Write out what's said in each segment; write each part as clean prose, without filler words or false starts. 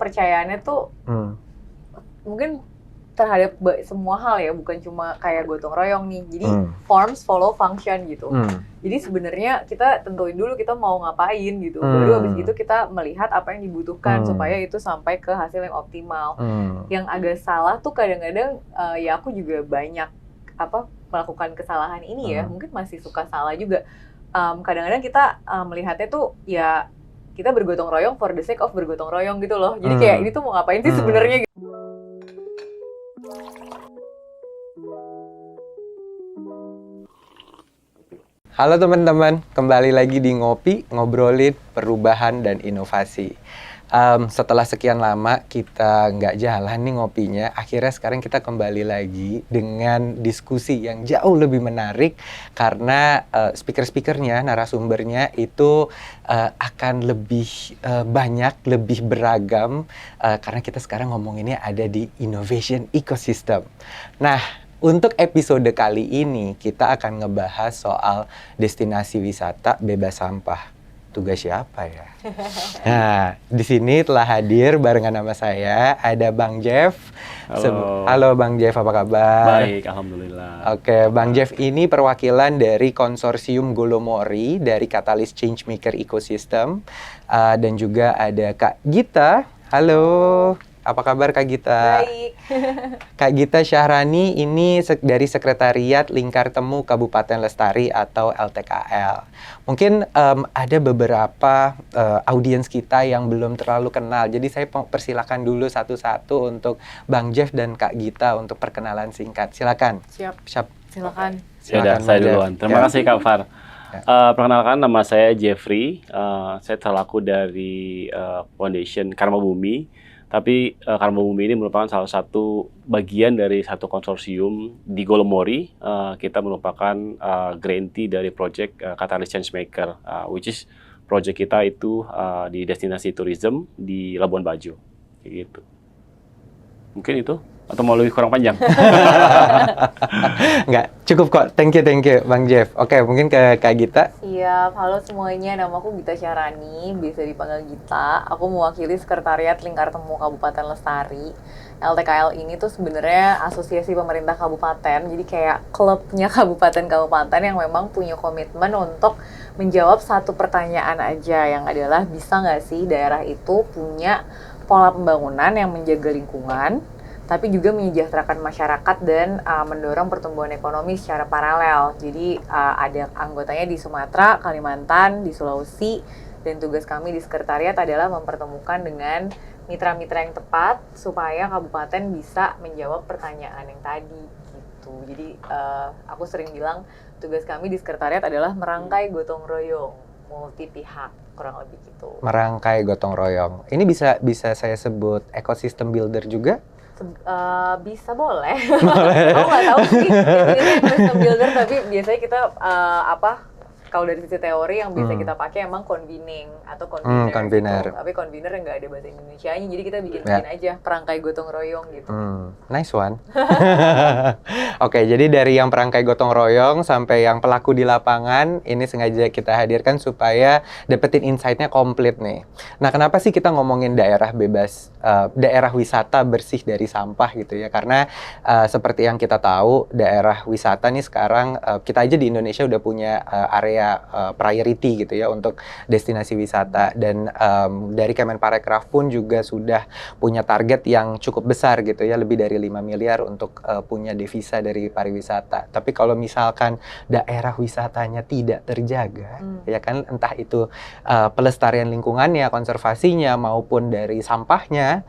kepercayaannya tuh mungkin terhadap semua hal ya, bukan cuma kayak gotong royong nih. Jadi forms follow function gitu. Jadi sebenarnya kita tentuin dulu kita mau ngapain gitu. Baru habis itu kita melihat apa yang dibutuhkan supaya itu sampai ke hasil yang optimal. Yang agak salah tuh kadang-kadang ya aku juga banyak melakukan kesalahan ini ya. Mungkin masih suka salah juga. Kadang-kadang kita melihatnya tuh ya kita bergotong royong for the sake of bergotong royong gitu loh. Jadi kayak ini tuh mau ngapain sih sebenarnya gitu. Halo teman-teman, kembali lagi di Ngopi, ngobrolin perubahan dan inovasi. Setelah sekian lama kita nggak jalan nih ngopinya, akhirnya sekarang kita kembali lagi dengan diskusi yang jauh lebih menarik karena speaker-speakernya, narasumbernya itu akan lebih banyak, lebih beragam karena kita sekarang ngomonginnya ada di innovation ecosystem. Nah, untuk episode kali ini kita akan ngebahas soal destinasi wisata bebas sampah. Tugas siapa ya? Nah, di sini telah hadir barengan nama saya ada Bang Jeff. Halo Bang Jeff, apa kabar? Baik, alhamdulillah. Oke, Bang Jeff ini perwakilan dari konsorsium Golomori dari Catalyst Changemaker Ecosystem dan juga ada Kak Gita. Halo. Apa kabar Kak Gita? Baik. Kak Gita Syahrani ini dari Sekretariat Lingkar Temu Kabupaten Lestari atau LTKL. Mungkin ada beberapa audiens kita yang belum terlalu kenal. Jadi saya persilakan dulu satu-satu untuk Bang Jeff dan Kak Gita untuk perkenalan singkat. Silakan. Siap. Silakan. Ya, saya duluan. Terima kasih Kak Far. Perkenalkan, nama saya Jeffrey. Saya selaku dari Foundation Karma Bumi. Tapi Karma Bumi ini merupakan salah satu bagian dari satu konsorsium di Golomori. Kita merupakan grantee dari project Catalyst Changemaker, which is project kita itu di destinasi tourism di Labuan Bajo. Kayak gitu. Mungkin itu? Atau mau lebih kurang panjang? Enggak, cukup kok. Thank you Bang Jeff. Oke, mungkin ke Kak Gita. Siap, halo semuanya, nama aku Gita Syahrani, bisa dipanggil Gita. Aku mewakili Sekretariat Lingkar Temu Kabupaten Lestari. LTKL ini tuh sebenarnya asosiasi pemerintah kabupaten, jadi kayak klubnya kabupaten-kabupaten yang memang punya komitmen untuk menjawab satu pertanyaan aja, yang adalah bisa nggak sih daerah itu punya pola pembangunan yang menjaga lingkungan, tapi juga menyejahterakan masyarakat dan mendorong pertumbuhan ekonomi secara paralel. Jadi ada anggotanya di Sumatera, Kalimantan, di Sulawesi, dan tugas kami di sekretariat adalah mempertemukan dengan mitra-mitra yang tepat supaya kabupaten bisa menjawab pertanyaan yang tadi gitu. Jadi aku sering bilang tugas kami di sekretariat adalah merangkai gotong royong multi pihak, kurang lebih gitu. Merangkai gotong royong. Ini bisa saya sebut ekosistem builder juga? Bisa boleh. Aku nggak tahu sih ini ekosistem builder, tapi biasanya kita kalau dari sisi teori yang bisa kita pakai emang convening atau convener. Gitu. Tapi convener yang nggak ada bahasa Indonesianya, jadi kita bikin aja perangkai gotong royong gitu. Nice one. Oke, jadi dari yang perangkai gotong royong sampai yang pelaku di lapangan, ini sengaja kita hadirkan supaya dapetin insight-nya komplit nih. Nah, kenapa sih kita ngomongin daerah bebas, daerah wisata bersih dari sampah gitu ya? Karena seperti yang kita tahu, daerah wisata nih sekarang, kita aja di Indonesia udah punya area priority gitu ya untuk destinasi wisata, dan dari Kemenparekraf pun juga sudah punya target yang cukup besar gitu ya, lebih dari 5 miliar untuk punya devisa dari pariwisata. Tapi kalau misalkan daerah wisatanya tidak terjaga, ya kan, entah itu pelestarian lingkungannya, konservasinya maupun dari sampahnya,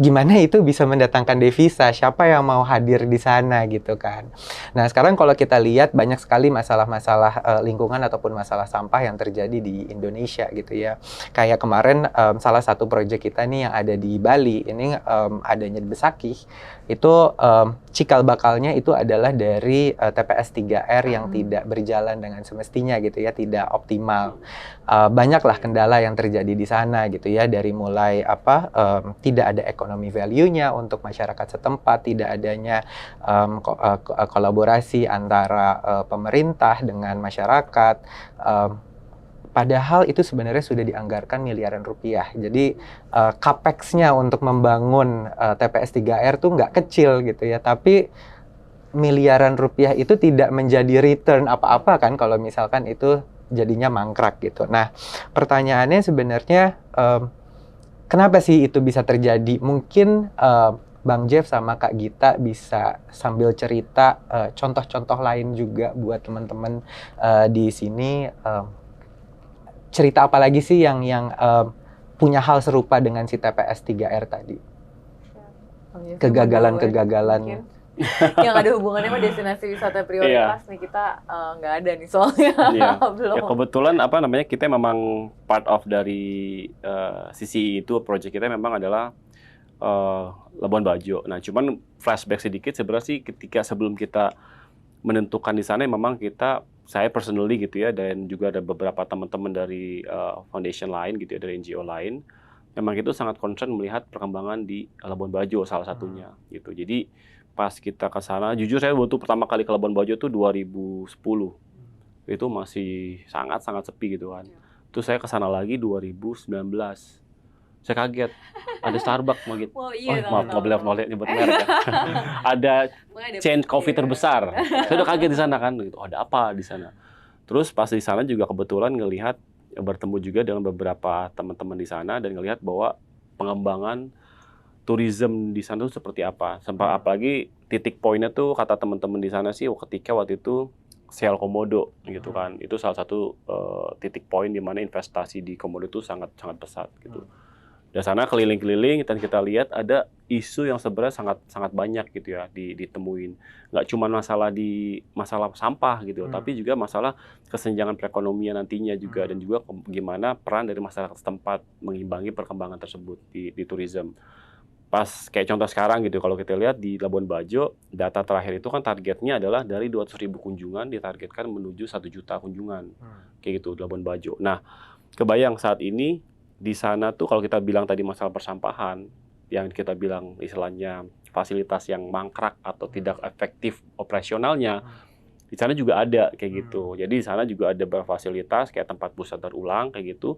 gimana itu bisa mendatangkan devisa? Siapa yang mau hadir di sana gitu kan? Nah, sekarang kalau kita lihat banyak sekali masalah-masalah lingkungan ataupun masalah sampah yang terjadi di Indonesia gitu ya. Kayak kemarin salah satu proyek kita nih yang ada di Bali, ini adanya di Besakih, itu cikal bakalnya itu adalah dari TPS 3R yang tidak berjalan dengan semestinya gitu ya, tidak optimal. Banyaklah kendala yang terjadi di sana gitu ya, dari mulai tidak ada economy value-nya untuk masyarakat setempat, tidak adanya kolaborasi antara pemerintah dengan masyarakat, Padahal itu sebenarnya sudah dianggarkan miliaran rupiah. Jadi capex-nya untuk membangun TPS 3R tuh nggak kecil gitu ya. Tapi miliaran rupiah itu tidak menjadi return apa-apa kan kalau misalkan itu jadinya mangkrak gitu. Nah, pertanyaannya sebenarnya kenapa sih itu bisa terjadi? Mungkin Bang Jeff sama Kak Gita bisa sambil cerita contoh-contoh lain juga buat teman-teman di sini. Cerita apa lagi sih yang punya hal serupa dengan si TPS 3R tadi? Kegagalan-kegagalan yang ada hubungannya sama destinasi wisata prioritas nih kita nggak ada nih soalnya. Belum. Ya, kebetulan kita memang part of dari sisi itu project kita memang adalah Labuan Bajo. Nah, cuman flashback sedikit sebenarnya sih ketika sebelum kita menentukan di sana memang saya personally gitu ya, dan juga ada beberapa teman-teman dari foundation lain gitu ya, dari NGO lain, memang itu sangat concern melihat perkembangan di Labuan Bajo salah satunya gitu. Jadi pas kita ke sana, jujur saya waktu pertama kali ke Labuan Bajo itu 2010. Itu masih sangat-sangat sepi gitu kan. Terus saya ke sana lagi 2019. Saya kaget, ada Starbucks mau gitu. Maaf, nggak boleh nyebut merek ya. Ada chain coffee terbesar. Saya udah kaget di sana kan, gitu. Ada apa di sana? Terus pas di sana juga kebetulan ngelihat, bertemu juga dengan beberapa teman-teman di sana dan ngelihat bahwa pengembangan tourism di sana itu seperti apa. Sampai apalagi titik poinnya tuh kata teman-teman di sana sih ketika waktu itu sel komodo gitu kan. Itu salah satu titik poin di mana investasi di komodo itu sangat pesat gitu. Di sana keliling-keliling dan kita lihat ada isu yang sebenarnya sangat banyak gitu ya ditemuin. Nggak cuma masalah sampah gitu, tapi juga masalah kesenjangan perekonomian nantinya juga dan juga gimana peran dari masyarakat setempat mengimbangi perkembangan tersebut di tourism. Pas kayak contoh sekarang gitu, kalau kita lihat di Labuan Bajo, data terakhir itu kan targetnya adalah dari 200.000 kunjungan ditargetkan menuju 1 juta kunjungan. Kayak gitu di Labuan Bajo. Nah, kebayang saat ini di sana tuh kalau kita bilang tadi masalah persampahan, yang kita bilang istilahnya fasilitas yang mangkrak atau tidak efektif operasionalnya, di sana juga ada kayak gitu. Jadi di sana juga ada beberapa fasilitas kayak tempat pusat daur ulang kayak gitu,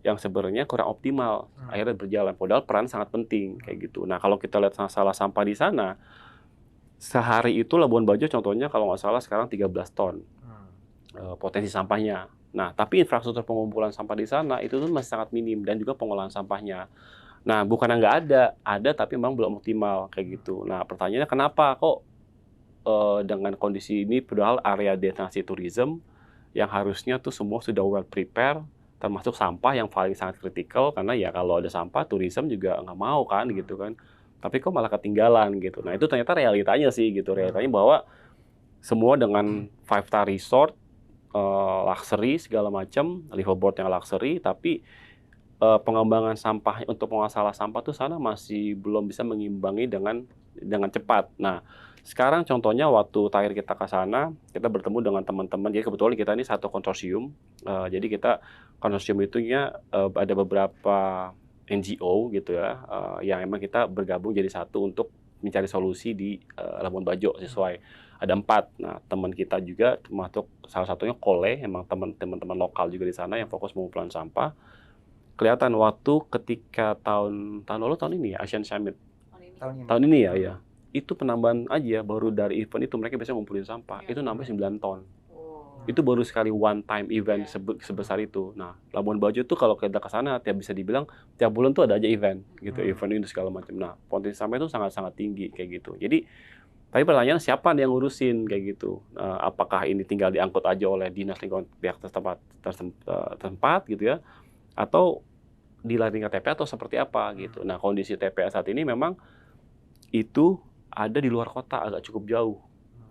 yang sebenarnya kurang optimal, akhirnya berjalan. Padahal peran sangat penting kayak gitu. Nah kalau kita lihat masalah sampah di sana, sehari itu Labuan Bajo contohnya kalau nggak salah sekarang 13 ton potensi sampahnya. Nah, tapi infrastruktur pengumpulan sampah di sana itu tuh masih sangat minim dan juga pengolahan sampahnya. Nah, bukan nggak ada tapi memang belum optimal kayak gitu. Nah, pertanyaannya kenapa kok dengan kondisi ini padahal area destinasi tourism yang harusnya tuh semua sudah well prepare, termasuk sampah yang paling sangat kritikal karena ya kalau ada sampah tourism juga nggak mau kan gitu kan. Tapi kok malah ketinggalan gitu. Nah, itu ternyata realitanya sih gitu. Realitanya bahwa semua dengan 5-star resort luxury segala macam, liveaboard yang luxury, tapi pengembangan sampah untuk masalah sampah tuh sana masih belum bisa mengimbangi dengan cepat. Nah, sekarang contohnya waktu terakhir kita ke sana, kita bertemu dengan teman-teman. Jadi kebetulan kita ini satu konsorsium. Jadi kita konsorsium itunya ada beberapa NGO gitu ya, yang emang kita bergabung jadi satu untuk mencari solusi di Labuan Bajo sesuai. Ada 4. Nah, teman kita juga termasuk salah satunya Kole, emang teman-teman lokal juga di sana yang fokus pengumpulan sampah. Kelihatan waktu ketika tahun ini ya Asian Summit. Tahun ini ya. Itu penambahan aja baru dari event itu mereka biasanya ngumpulin sampah. Itu nambah 9 ton. Itu baru sekali one time event sebesar itu. Nah, Labuan Bajo tuh kalau kita ke sana bisa dibilang tiap bulan tuh ada aja event gitu, event ini segala macam. Nah, potensi sampah itu sangat-sangat tinggi kayak gitu. Jadi tapi pertanyaan siapa yang ngurusin kayak gitu? Apakah ini tinggal diangkut aja oleh dinas lingkungan pihak tempat gitu ya? Atau dilaring ke TPA atau seperti apa gitu? Nah kondisi TPA saat ini memang itu ada di luar kota agak cukup jauh.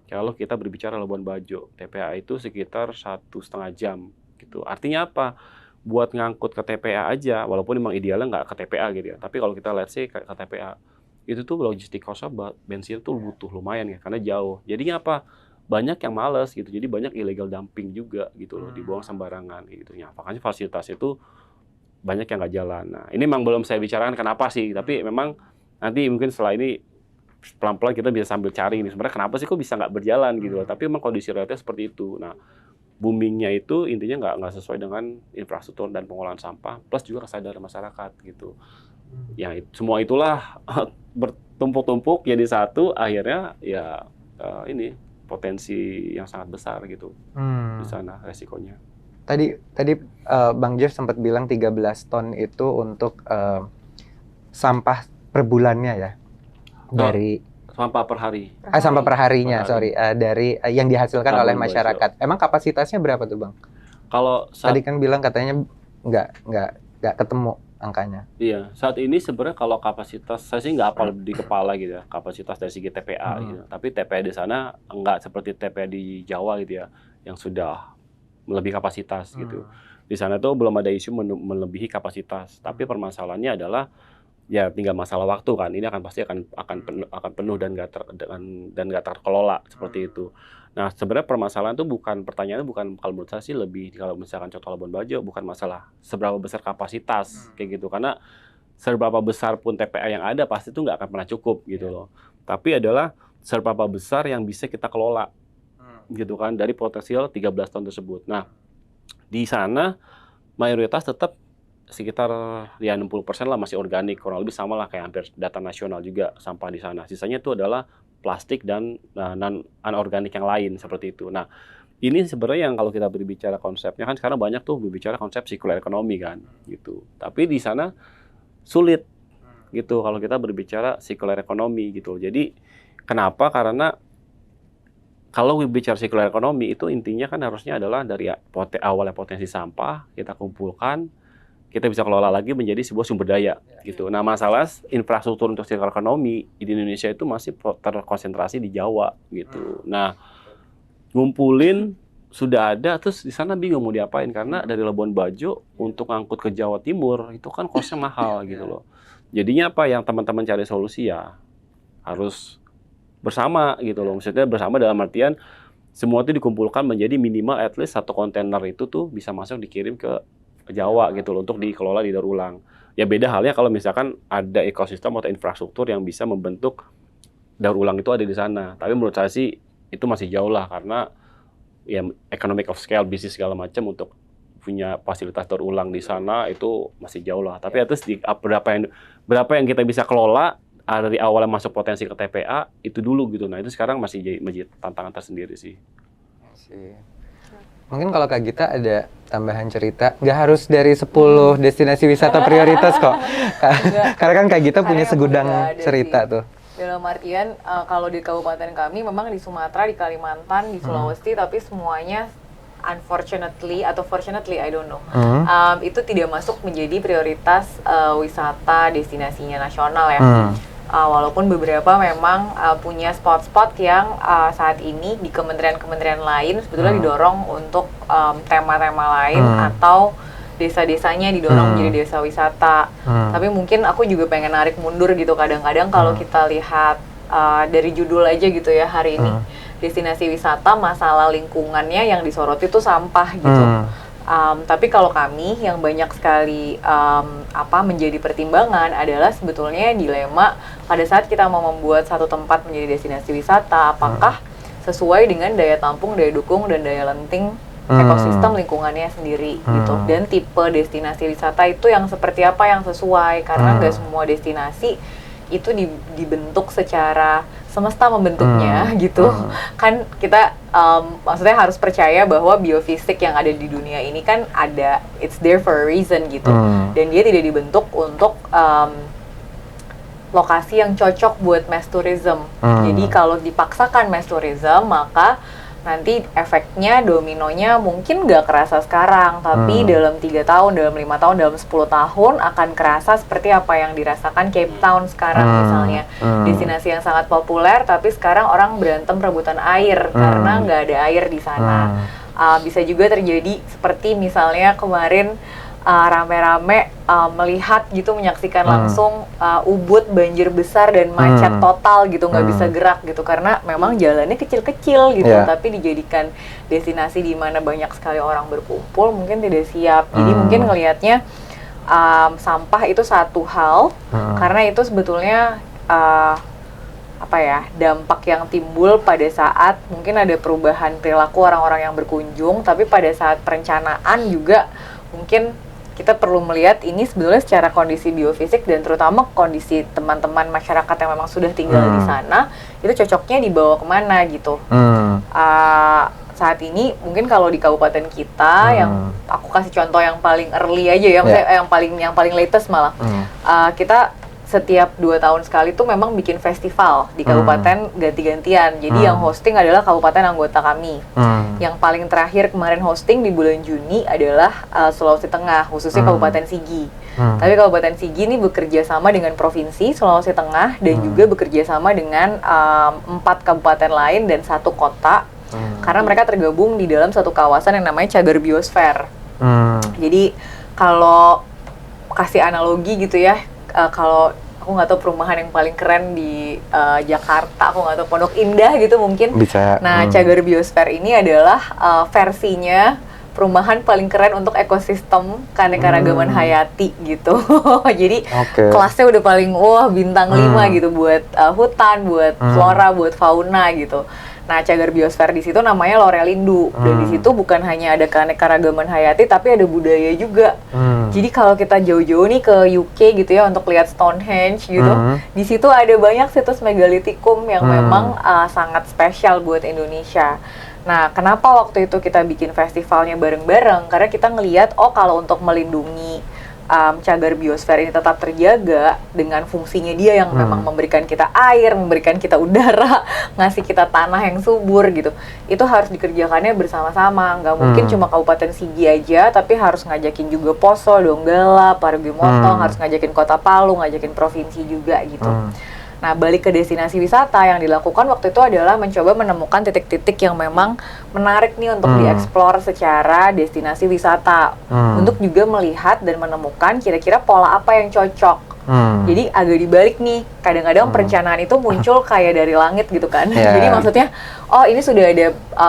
Kalau kita berbicara Labuan Bajo, TPA itu sekitar 1,5 jam gitu. Artinya apa? Buat ngangkut ke TPA aja, walaupun memang idealnya nggak ke TPA gitu ya. Tapi kalau kita lihat sih ke TPA, itu tuh logistik cost bensin tuh butuh lumayan ya karena jauh. Jadinya apa? Banyak yang males gitu. Jadi banyak illegal dumping juga gitu loh, dibuang sembarangan gitu ya. Makanya fasilitas itu banyak yang nggak jalan. Nah, ini memang belum saya bicarakan kenapa sih, tapi memang nanti mungkin setelah ini pelan-pelan kita bisa sambil cari ini sebenarnya kenapa sih kok bisa nggak berjalan gitu loh. Tapi memang kondisi realnya seperti itu. Nah, boomingnya itu intinya nggak sesuai dengan infrastruktur dan pengolahan sampah, plus juga kesadaran masyarakat gitu. Ya semua itulah bertumpuk-tumpuk jadi satu, akhirnya ya ini potensi yang sangat besar gitu di sana resikonya. Tadi Bang Jeff sempat bilang 13 ton itu untuk sampah per bulannya ya? Dari Sampah per hari. sampah per harinya, Per hari. dari yang dihasilkan Karbon oleh dioksida. masyarakat. Emang kapasitasnya berapa tuh Bang? Kalau Tadi kan bilang katanya nggak ketemu angkanya. iya, saat ini sebenarnya kalau kapasitas, saya sih nggak hafal di kepala gitu ya, kapasitas dari segi TPA gitu. Tapi TPA di sana nggak seperti TPA di Jawa gitu ya, yang sudah melebihi kapasitas gitu. Di sana tuh belum ada isu melebihi kapasitas. Tapi permasalahannya adalah ya tinggal masalah waktu kan. Ini pasti akan penuh dan nggak terkelola seperti itu. Nah, sebenarnya pertanyaannya bukan, kalau menurut saya sih lebih, kalau misalkan contoh Labuan Bajo, bukan masalah seberapa besar kapasitas kayak gitu, karena seberapa besar pun TPA yang ada pasti itu nggak akan pernah cukup gitu loh. Tapi adalah seberapa besar yang bisa kita kelola gitu kan dari potensial 13 ton tersebut. Nah, di sana mayoritas tetap sekitar ya 60% lah masih organik, kurang lebih sama lah kayak hampir data nasional juga sampah di sana. Sisanya itu adalah plastik dan anorganik yang lain seperti itu. Nah, ini sebenarnya yang kalau kita berbicara konsepnya kan sekarang banyak tuh berbicara konsep circular economy kan gitu. Tapi di sana sulit gitu kalau kita berbicara circular economy gitu. Jadi kenapa? Karena kalau bicara circular economy itu intinya kan harusnya adalah dari awalnya potensi sampah kita kumpulkan, kita bisa kelola lagi menjadi sebuah sumber daya gitu. Nah, masalah infrastruktur untuk circular economy di Indonesia itu masih terkonsentrasi di Jawa gitu. Nah, ngumpulin sudah ada, terus di sana bingung mau diapain karena dari Labuan Bajo untuk ngangkut ke Jawa Timur itu kan kosnya mahal gitu loh. Jadinya apa yang teman-teman cari solusi ya harus bersama gitu loh. Maksudnya bersama dalam artian semua itu dikumpulkan menjadi minimal at least satu kontainer itu tuh bisa masuk dikirim ke Jawa gitu loh untuk dikelola di daur ulang. Ya beda halnya kalau misalkan ada ekosistem atau infrastruktur yang bisa membentuk daur ulang itu ada di sana. Tapi menurut saya sih itu masih jauh lah karena ya economic of scale, bisnis segala macam untuk punya fasilitas daur ulang di sana itu masih jauh lah. Tapi atas berapa yang kita bisa kelola dari awalnya masuk potensi ke TPA itu dulu gitu. Nah itu sekarang masih jadi tantangan tersendiri sih. Mungkin kalau Kak Gita ada tambahan cerita, nggak harus dari 10 destinasi wisata prioritas kok. Karena kan Kak Gita punya segudang cerita tuh. Dalam artian kalau di kabupaten kami memang di Sumatera, di Kalimantan, di Sulawesi, tapi semuanya unfortunately atau fortunately I don't know, itu tidak masuk menjadi prioritas wisata destinasinya nasional ya. Walaupun beberapa memang punya spot-spot yang saat ini di kementerian-kementerian lain sebetulnya didorong untuk tema-tema lain atau desa-desanya didorong menjadi desa wisata. Tapi mungkin aku juga pengen narik mundur gitu kadang-kadang kalau kita lihat dari judul aja gitu ya hari ini. Destinasi wisata, masalah lingkungannya yang disoroti itu sampah gitu. Tapi kalau kami yang banyak sekali menjadi pertimbangan adalah sebetulnya dilema pada saat kita mau membuat satu tempat menjadi destinasi wisata, apakah sesuai dengan daya tampung, daya dukung, dan daya lenting ekosistem lingkungannya sendiri gitu. Dan tipe destinasi wisata itu yang seperti apa yang sesuai, karena nggak semua destinasi itu dibentuk secara semesta membentuknya gitu. Kan kita maksudnya harus percaya bahwa biofisik yang ada di dunia ini kan ada, it's there for a reason gitu. Dan dia tidak dibentuk untuk lokasi yang cocok buat mass tourism. Jadi kalau dipaksakan mass tourism, maka nanti efeknya, dominonya mungkin nggak kerasa sekarang, tapi dalam 3 tahun, dalam 5 tahun, dalam 10 tahun akan kerasa seperti apa yang dirasakan Cape Town sekarang misalnya. Destinasi yang sangat populer, tapi sekarang orang berantem rebutan air karena nggak ada air di sana. Bisa juga terjadi seperti misalnya kemarin rame-rame melihat gitu, menyaksikan langsung Ubud banjir besar dan macet total gitu, nggak bisa gerak gitu karena memang jalannya kecil-kecil gitu, tapi dijadikan destinasi di mana banyak sekali orang berkumpul mungkin tidak siap. Jadi mungkin ngelihatnya sampah itu satu hal karena itu sebetulnya apa ya, dampak yang timbul pada saat mungkin ada perubahan perilaku orang-orang yang berkunjung, tapi pada saat perencanaan juga mungkin kita perlu melihat ini sebetulnya secara kondisi biofisik dan terutama kondisi teman-teman masyarakat yang memang sudah tinggal di sana, itu cocoknya dibawa kemana gitu. Saat ini mungkin kalau di kabupaten kita yang aku kasih contoh yang paling early aja ya, yang paling latest malah, kita setiap 2 tahun sekali tuh memang bikin festival di kabupaten ganti-gantian. Jadi yang hosting adalah kabupaten anggota kami. Yang paling terakhir kemarin hosting di bulan Juni adalah Sulawesi Tengah, khususnya Kabupaten Sigi. Tapi Kabupaten Sigi ini bekerja sama dengan Provinsi Sulawesi Tengah dan juga bekerja sama dengan 4 kabupaten lain dan 1 kota. Karena mereka tergabung di dalam satu kawasan yang namanya Cagar Biosfer. Jadi kalau kasih analogi gitu ya, kalau aku nggak tahu perumahan yang paling keren di Jakarta, aku nggak tahu Pondok Indah gitu mungkin. Bisa. Nah, Cagar Biosfer ini adalah versinya perumahan paling keren untuk ekosistem keanekaragaman hayati gitu. Jadi kelasnya udah paling bintang 5 gitu buat hutan, buat flora, buat fauna gitu. Nah, Cagar Biosfer di situ namanya Lorelindo. Dan di situ bukan hanya ada keanekaragaman hayati, tapi ada budaya juga. Jadi kalau kita jauh-jauh nih ke UK gitu ya untuk lihat Stonehenge gitu, di situ ada banyak situs megalitikum yang memang sangat spesial buat Indonesia. Nah, kenapa waktu itu kita bikin festivalnya bareng-bareng? Karena kita ngelihat, kalau untuk melindungi Cagar Biosfer ini tetap terjaga dengan fungsinya dia yang memang memberikan kita air, memberikan kita udara, ngasih kita tanah yang subur gitu. Itu harus dikerjakannya bersama-sama. Nggak mungkin cuma Kabupaten Sigi aja, tapi harus ngajakin juga Poso, Donggala, Parigi Motong, harus ngajakin Kota Palu, ngajakin provinsi juga gitu. Nah, balik ke destinasi wisata yang dilakukan waktu itu adalah mencoba menemukan titik-titik yang memang menarik nih untuk dieksplor secara destinasi wisata. Untuk juga melihat dan menemukan kira-kira pola apa yang cocok. Jadi agak dibalik nih, kadang-kadang perencanaan itu muncul kayak dari langit gitu kan. Jadi maksudnya, ini sudah ada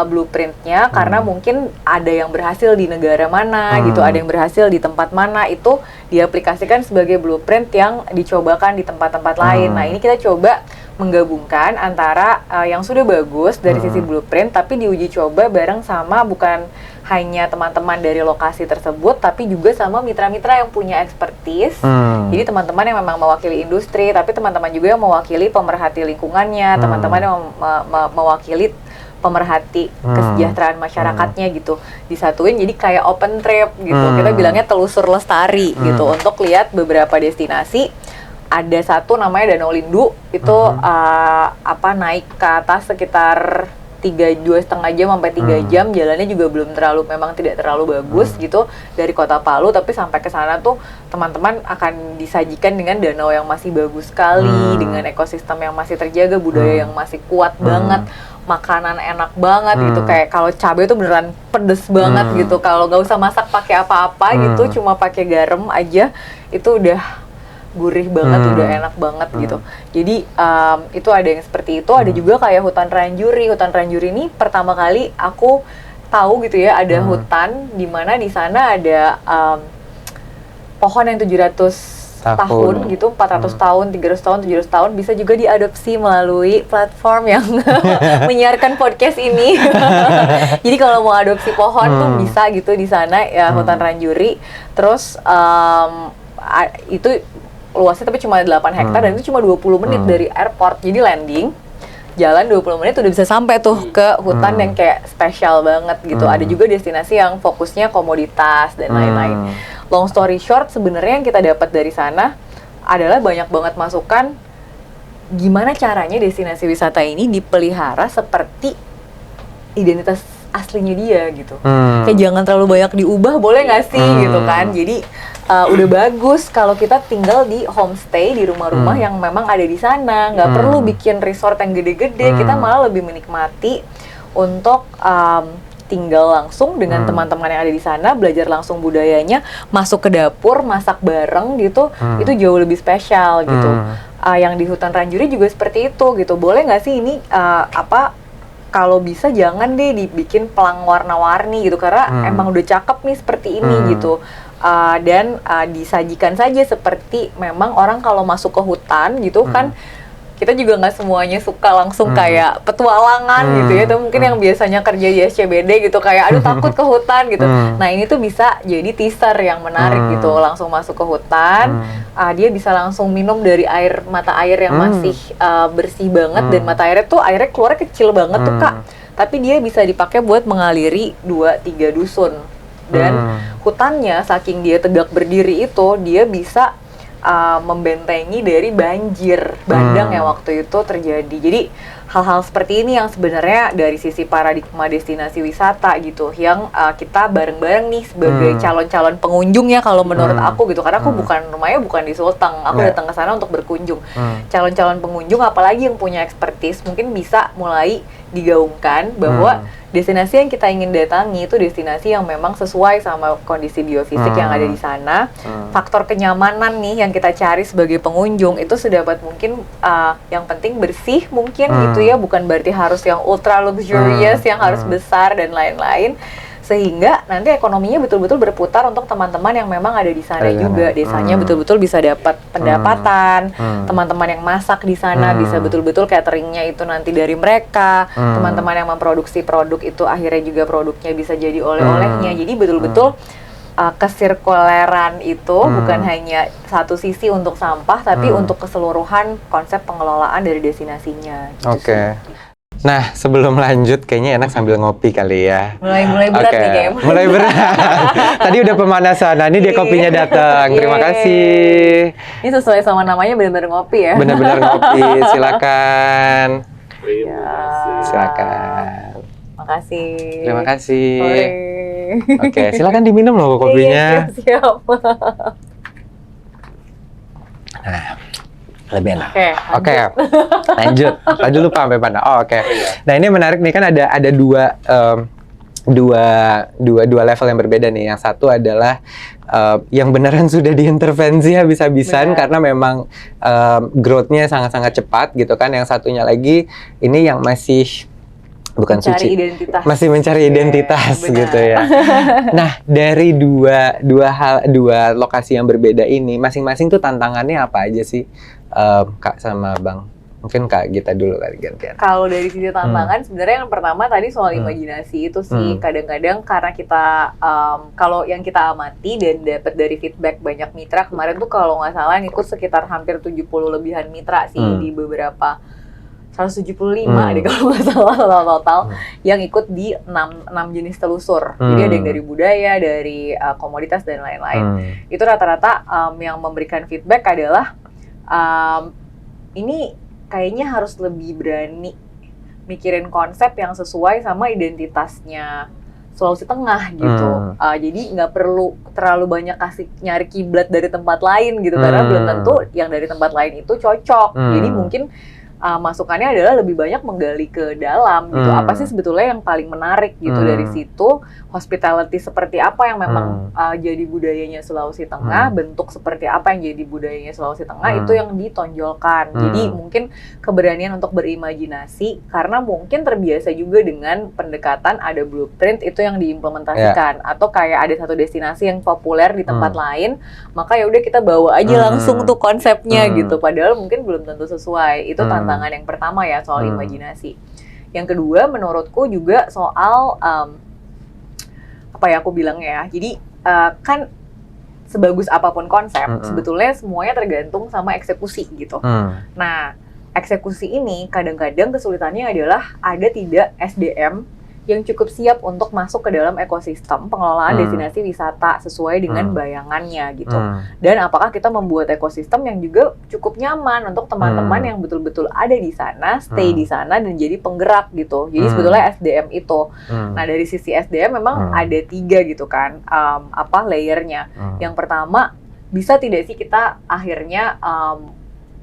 blueprintnya karena mungkin ada yang berhasil di negara mana gitu, ada yang berhasil di tempat mana, itu diaplikasikan sebagai blueprint yang dicobakan di tempat-tempat lain. Nah, ini kita coba menggabungkan antara yang sudah bagus dari sisi blueprint, tapi diuji coba bareng sama bukan hanya teman-teman dari lokasi tersebut, tapi juga sama mitra-mitra yang punya expertise. Jadi teman-teman yang memang mewakili industri, tapi teman-teman juga yang mewakili pemerhati lingkungannya, teman-teman yang mewakili pemerhati kesejahteraan masyarakatnya gitu. Disatuin jadi kayak open trip gitu. Kita bilangnya telusur lestari gitu, untuk lihat beberapa destinasi. Ada satu namanya Danau Lindu, itu naik ke atas sekitar 2,5 jam sampai 3 jam, jalannya juga memang tidak terlalu bagus gitu dari Kota Palu, tapi sampai ke sana tuh teman-teman akan disajikan dengan danau yang masih bagus sekali, dengan ekosistem yang masih terjaga, budaya yang masih kuat banget, makanan enak banget gitu, kayak kalau cabai tuh beneran pedes banget gitu, kalau nggak usah masak pakai apa-apa gitu, cuma pakai garam aja itu udah gurih banget, udah enak banget gitu. Jadi itu ada yang seperti itu, ada juga kayak hutan Ranjuri. Hutan Ranjuri ini pertama kali aku tahu gitu ya, ada hutan di mana di sana ada pohon yang 700 tahun gitu, 400 tahun, 300 tahun, 700 tahun, bisa juga diadopsi melalui platform yang menyiarkan podcast ini. Jadi kalau mau adopsi pohon tuh bisa gitu di sana ya, hutan Ranjuri. Terus itu luasnya tapi cuma 8 hektar dan itu cuma 20 menit dari airport. Jadi landing, jalan 20 menit udah bisa sampai tuh ke hutan yang kayak spesial banget gitu. Ada juga destinasi yang fokusnya komoditas dan lain-lain. Long story short, sebenarnya yang kita dapat dari sana adalah banyak banget masukan gimana caranya destinasi wisata ini dipelihara seperti identitas aslinya dia gitu. Kayak jangan terlalu banyak diubah, boleh nggak sih gitu kan. Jadi udah bagus kalau kita tinggal di homestay, di rumah-rumah yang memang ada di sana, nggak perlu bikin resort yang gede-gede. Kita malah lebih menikmati untuk tinggal langsung dengan teman-teman yang ada di sana, belajar langsung budayanya, masuk ke dapur, masak bareng gitu, itu jauh lebih spesial gitu. Yang di hutan Ranjuri juga seperti itu gitu. Boleh nggak sih ini kalau bisa jangan deh dibikin pelang warna-warni gitu, karena emang udah cakep nih seperti ini gitu. Dan disajikan saja seperti memang orang kalau masuk ke hutan gitu kan kita juga nggak semuanya suka langsung kayak petualangan gitu ya. Itu mungkin yang biasanya kerja di SCBD gitu kayak aduh takut ke hutan gitu. Nah ini tuh bisa jadi teaser yang menarik gitu. Langsung masuk ke hutan, dia bisa langsung minum dari mata air yang masih bersih banget dan mata airnya tuh airnya keluarnya kecil banget tuh Kak. Tapi dia bisa dipakai buat mengaliri 2-3 dusun. Dan hutannya saking dia tegak berdiri itu dia bisa membentengi dari banjir bandang yang waktu itu terjadi. Jadi hal-hal seperti ini yang sebenarnya dari sisi paradigma destinasi wisata gitu, yang kita bareng-bareng nih sebagai calon-calon pengunjung ya kalau menurut aku gitu, karena aku rumahnya bukan di Sulteng, aku datang ke sana untuk berkunjung. Calon-calon pengunjung apalagi yang punya expertise mungkin bisa mulai digaungkan bahwa destinasi yang kita ingin datangi itu destinasi yang memang sesuai sama kondisi biofisik yang ada di sana. Faktor kenyamanan nih yang kita cari sebagai pengunjung itu sedapat mungkin yang penting bersih mungkin gitu ya, bukan berarti harus yang ultra luxurious yang harus besar dan lain-lain. Sehingga nanti ekonominya betul-betul berputar untuk teman-teman yang memang ada di sana juga. Desanya betul-betul bisa dapat pendapatan, teman-teman yang masak di sana bisa betul-betul cateringnya itu nanti dari mereka, teman-teman yang memproduksi produk itu akhirnya juga produknya bisa jadi oleh-olehnya. Jadi betul-betul kesirkuleran itu bukan hanya satu sisi untuk sampah, tapi untuk keseluruhan konsep pengelolaan dari destinasinya. Oke. Nah, sebelum lanjut, kayaknya enak sambil ngopi kali ya. Mulai berat nih kayaknya. Mulai berat. Tadi udah pemanasan, nah ini dia kopinya datang. Terima kasih. Ini sesuai sama namanya benar-benar ngopi ya. Benar-benar ngopi, silakan. Silakan. Makasih. Terima kasih. Boleh. Oke, silakan diminum loh kopinya. Iya, siap. Nah, lebih enak. Oke, lanjut. Tadi lupa sampai mana. Oh, oke. Nah, ini menarik nih, kan ada dua level yang berbeda nih. Yang satu adalah yang beneran sudah diintervensi habis-habisan karena memang growth-nya sangat-sangat cepat gitu kan. Yang satunya lagi ini yang masih bukan mencari suci, identitas. masih mencari identitas gitu ya. Nah, dari dua lokasi yang berbeda ini, masing-masing tuh tantangannya apa aja sih, Kak sama Bang? Mungkin Kak Gita dulu kali gantian. Kalau dari sisi tantangan, sebenarnya yang pertama tadi soal imajinasi itu sih kadang-kadang karena kita kalau yang kita amati dan dapat dari feedback banyak mitra kemarin tuh kalau nggak salah ngikut sekitar hampir 70 lebihan mitra sih di beberapa 175 deh kalau nggak salah total yang ikut di 6 jenis telusur. Jadi ada yang dari budaya, dari komoditas dan lain-lain. Itu rata-rata yang memberikan feedback adalah ini kayaknya harus lebih berani mikirin konsep yang sesuai sama identitasnya Sulawesi Tengah gitu. Jadi nggak perlu terlalu banyak nyari kiblat dari tempat lain gitu, karena belum tentu yang dari tempat lain itu cocok. Jadi mungkin masukannya adalah lebih banyak menggali ke dalam gitu. Apa sih sebetulnya yang paling menarik gitu dari situ? Hospitality seperti apa yang memang jadi budayanya Sulawesi Tengah, bentuk seperti apa yang jadi budayanya Sulawesi Tengah itu yang ditonjolkan. Jadi mungkin keberanian untuk berimajinasi karena mungkin terbiasa juga dengan pendekatan ada blueprint itu yang diimplementasikan atau kayak ada satu destinasi yang populer di tempat lain, maka ya udah kita bawa aja langsung tuh konsepnya gitu. Padahal mungkin belum tentu sesuai. Itu tantangan yang pertama ya soal imajinasi. Yang kedua menurutku juga soal apa ya aku bilangnya ya. Jadi kan sebagus apapun konsep, sebetulnya semuanya tergantung sama eksekusi gitu. Nah, eksekusi ini kadang-kadang kesulitannya adalah ada tidak SDM yang cukup siap untuk masuk ke dalam ekosistem pengelolaan destinasi wisata sesuai dengan bayangannya gitu. Dan apakah kita membuat ekosistem yang juga cukup nyaman untuk teman-teman yang betul-betul ada di sana, stay di sana dan jadi penggerak gitu. Jadi sebetulnya SDM itu. Nah, dari sisi SDM memang ada 3 gitu kan, layernya. Yang pertama, bisa tidak sih kita akhirnya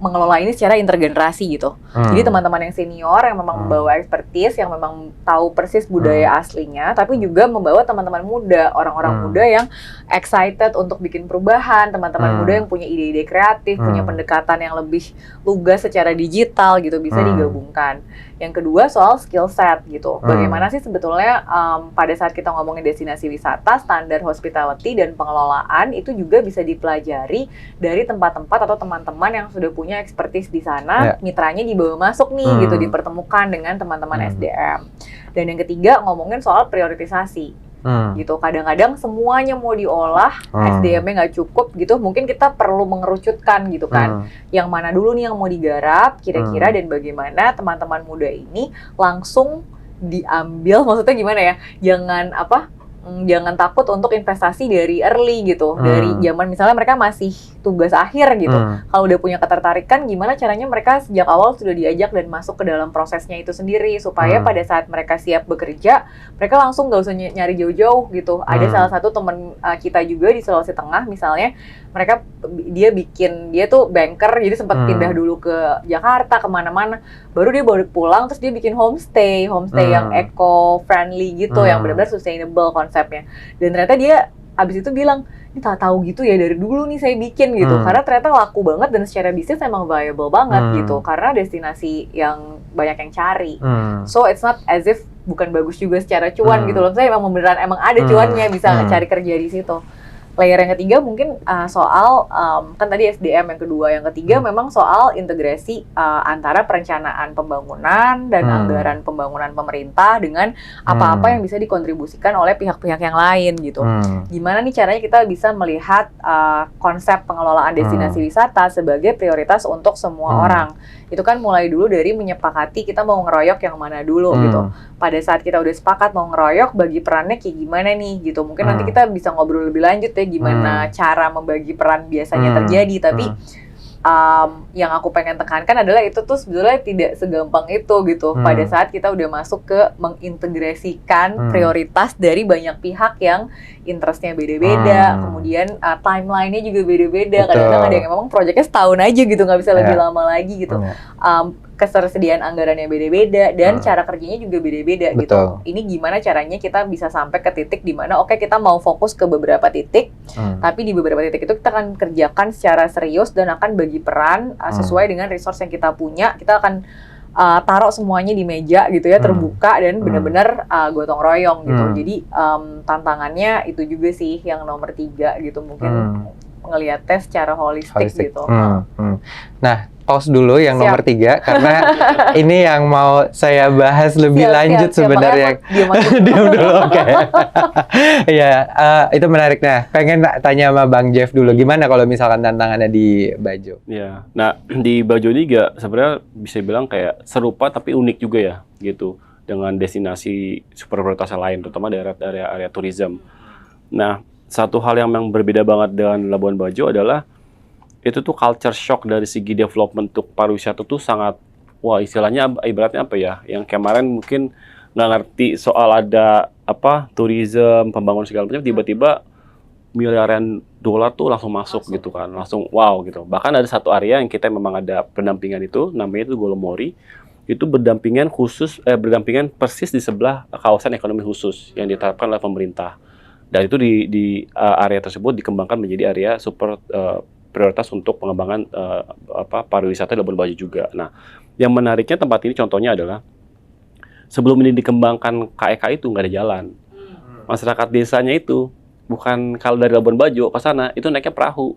mengelola ini secara intergenerasi gitu. Jadi teman-teman yang senior yang memang membawa expertise, yang memang tahu persis budaya aslinya, tapi juga membawa teman-teman muda, orang-orang muda yang excited untuk bikin perubahan, teman-teman muda yang punya ide-ide kreatif, punya pendekatan yang lebih lugas secara digital gitu, bisa digabungkan. Yang kedua soal skill set gitu. Bagaimana sih sebetulnya pada saat kita ngomongin destinasi wisata, standar hospitality dan pengelolaan itu juga bisa dipelajari dari tempat-tempat atau teman-teman yang sudah punya punya expertise di sana, mitranya dibawa masuk nih gitu, dipertemukan dengan teman-teman SDM. Dan yang ketiga ngomongin soal prioritisasi. Gitu, kadang-kadang semuanya mau diolah, SDM-nya nggak cukup gitu, mungkin kita perlu mengerucutkan gitu kan, yang mana dulu nih yang mau digarap kira-kira, dan bagaimana teman-teman muda ini langsung diambil, maksudnya gimana ya, jangan takut untuk investasi dari early gitu, dari zaman misalnya mereka masih tugas akhir gitu. Kalau udah punya ketertarikan, gimana caranya mereka sejak awal sudah diajak dan masuk ke dalam prosesnya itu sendiri, supaya pada saat mereka siap bekerja, mereka langsung nggak usah nyari jauh-jauh gitu. Ada salah satu teman kita juga di Sulawesi Tengah misalnya, dia tuh banker, jadi sempat pindah dulu ke Jakarta, kemana-mana, baru dia balik pulang, terus dia bikin homestay yang eco-friendly gitu, yang benar-benar sustainable konsepnya. Dan ternyata dia abis itu bilang, ini tak tahu gitu ya, dari dulu nih saya bikin gitu, karena ternyata laku banget dan secara bisnis emang viable banget gitu, karena destinasi yang banyak yang cari. So it's not as if bukan bagus juga secara cuan gitu loh, saya emang beneran emang ada cuannya, bisa cari kerja di situ. Layer yang ketiga mungkin soal, kan tadi SDM yang kedua, yang ketiga memang soal integrasi antara perencanaan pembangunan dan anggaran pembangunan pemerintah dengan apa-apa yang bisa dikontribusikan oleh pihak-pihak yang lain gitu. Gimana nih caranya kita bisa melihat konsep pengelolaan destinasi wisata sebagai prioritas untuk semua orang. Itu kan mulai dulu dari menyepakati kita mau ngeroyok yang mana dulu gitu. Pada saat kita udah sepakat mau ngeroyok, bagi perannya kayak gimana nih gitu. Mungkin nanti kita bisa ngobrol lebih lanjut ya, gimana cara membagi peran biasanya terjadi, tapi yang aku pengen tekankan adalah itu tuh sebetulnya tidak segampang itu gitu. Pada saat kita udah masuk ke mengintegrasikan prioritas dari banyak pihak yang interestnya beda-beda, kemudian timeline-nya juga beda-beda. Kadang-kadang ada yang memang proyeknya setahun aja gitu, nggak bisa lebih lama lagi gitu. Ketersediaan anggarannya beda-beda dan cara kerjanya juga beda-beda gitu. Ini gimana caranya kita bisa sampai ke titik di mana oke, kita mau fokus ke beberapa titik, tapi di beberapa titik itu kita akan kerjakan secara serius dan akan bagi peran sesuai dengan resource yang kita punya. Kita akan taruh semuanya di meja gitu ya, terbuka dan benar-benar gotong royong gitu. Jadi tantangannya itu juga sih yang nomor 3 gitu, mungkin ngelihatnya secara holistik. Gitu. Nah, pause dulu yang nomor 3 karena ini yang mau saya bahas lebih lanjut sebenarnya. Diam dulu, oke. Ya, itu menarik. Nah, pengen tanya sama Bang Jeff dulu, gimana kalau misalkan tantangannya di Bajo? Ya, nah di Bajo ini juga sebenarnya bisa bilang kayak serupa tapi unik juga ya, gitu, dengan destinasi super prioritas lain, terutama daerah area tourism. Nah, satu hal yang memang berbeda banget dengan Labuan Bajo adalah itu tuh culture shock dari segi development untuk pariwisata tuh sangat, wah istilahnya ibaratnya apa ya, yang kemarin mungkin nggak ngerti soal ada tourism, pembangunan segala macam, tiba-tiba miliaran dolar tuh langsung masuk gitu kan, langsung wow gitu. Bahkan ada satu area yang kita memang ada pendampingan itu, namanya itu Golomori, itu berdampingan persis di sebelah kawasan ekonomi khusus yang ditetapkan oleh pemerintah. Dan itu di area tersebut dikembangkan menjadi area super prioritas untuk pengembangan pariwisata di Labuan Bajo juga. Nah, yang menariknya tempat ini contohnya adalah sebelum ini dikembangkan KEK itu nggak ada jalan. Masyarakat desanya itu bukan kalau dari Labuan Bajo ke sana itu naiknya perahu.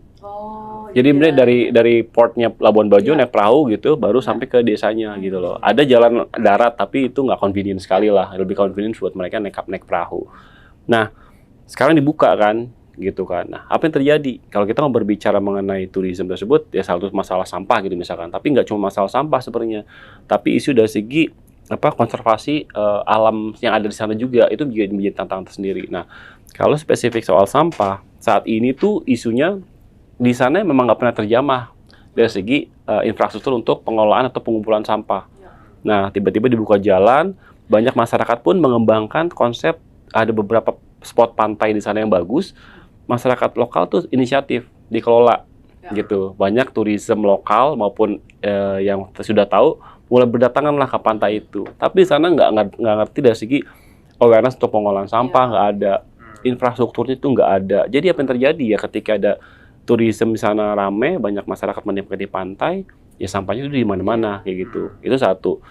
Jadi mulai dari portnya Labuan Bajo naik perahu gitu, baru sampai ke desanya gitu loh. Ada jalan darat tapi itu nggak convenient sekali lah. Lebih convenient buat mereka naik perahu. Nah, sekarang dibuka kan. Gitu kan. Nah, apa yang terjadi? Kalau kita mau berbicara mengenai tourism tersebut, ya salah satu masalah sampah gitu misalkan. Tapi nggak cuma masalah sampah sebenarnya, tapi isu dari segi konservasi alam yang ada di sana juga, itu juga menjadi tantangan tersendiri. Nah, kalau spesifik soal sampah, saat ini tuh isunya di sana memang nggak pernah terjamah dari segi infrastruktur untuk pengelolaan atau pengumpulan sampah. Nah, tiba-tiba dibuka jalan, banyak masyarakat pun mengembangkan konsep, ada beberapa spot pantai di sana yang bagus. Masyarakat lokal tuh inisiatif dikelola gitu. Banyak turisme lokal maupun yang sudah tahu mulai berdatangan lah ke pantai itu. Tapi di sana nggak ngerti dari segi awareness untuk pengolahan sampah, nggak ada, infrastrukturnya itu nggak ada. Jadi apa yang terjadi ya ketika ada turisme di sana rame, banyak masyarakat menikmati pantai, ya sampahnya itu di mana-mana kayak gitu. Itu satu.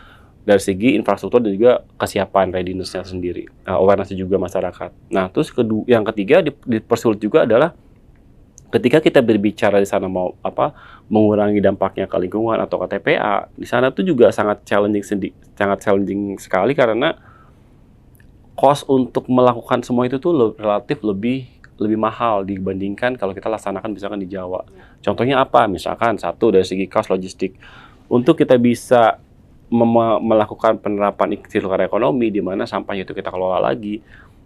Dari segi infrastruktur dan juga kesiapan readiness-nya sendiri, awareness juga masyarakat. Nah, terus yang ketiga dipersulit juga adalah ketika kita berbicara di sana mau mengurangi dampaknya ke lingkungan atau ke TPA, di sana tuh juga sangat challenging sekali karena cost untuk melakukan semua itu tuh relatif lebih mahal dibandingkan kalau kita laksanakan misalkan di Jawa. Contohnya apa? Misalkan satu dari segi cost logistik. Untuk kita bisa melakukan penerapan circular economy di mana sampahnya itu kita kelola lagi,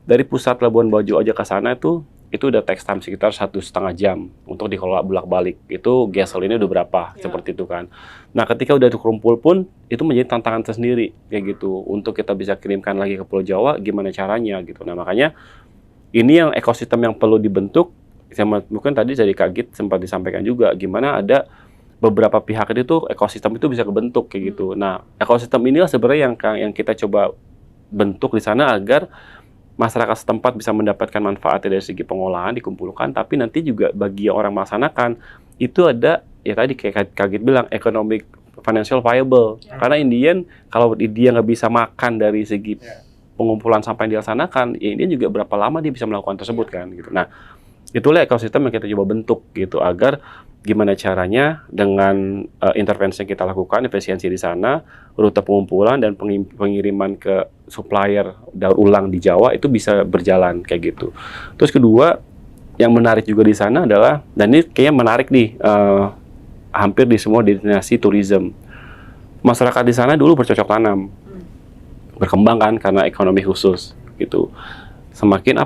dari pusat Labuan Bajo aja ke sana itu udah takes time sekitar 1,5 jam untuk dikelola bolak-balik. Itu gasolinnya udah berapa, seperti itu kan. Nah, ketika udah dikumpul pun, itu menjadi tantangan tersendiri, kayak gitu. Untuk kita bisa kirimkan lagi ke Pulau Jawa, gimana caranya, gitu. Nah, makanya, ini yang ekosistem yang perlu dibentuk, mungkin tadi dari Kak Git sempat disampaikan juga, gimana ada beberapa pihak itu ekosistem itu bisa kebentuk, kayak gitu. Nah, ekosistem inilah sebenarnya yang kita coba bentuk di sana agar masyarakat setempat bisa mendapatkan manfaat dari segi pengolahan dikumpulkan, tapi nanti juga bagi orang melaksanakan itu ada ya tadi kayak Kak Git bilang economic financial viable. Karena kalau dia nggak bisa makan dari segi pengumpulan sampah yang dilaksanakan, ya Indian juga berapa lama dia bisa melakukan tersebut kan gitu. Nah, itulah ekosistem yang kita coba bentuk gitu agar gimana caranya dengan intervensi yang kita lakukan, efisiensi di sana, rute pengumpulan dan pengiriman ke supplier daur ulang di Jawa itu bisa berjalan kayak gitu. Terus kedua, yang menarik juga di sana adalah, dan ini kayaknya menarik nih, hampir di semua destinasi tourism. Masyarakat di sana dulu bercocok tanam, berkembang kan karena ekonomi khusus gitu. Semakin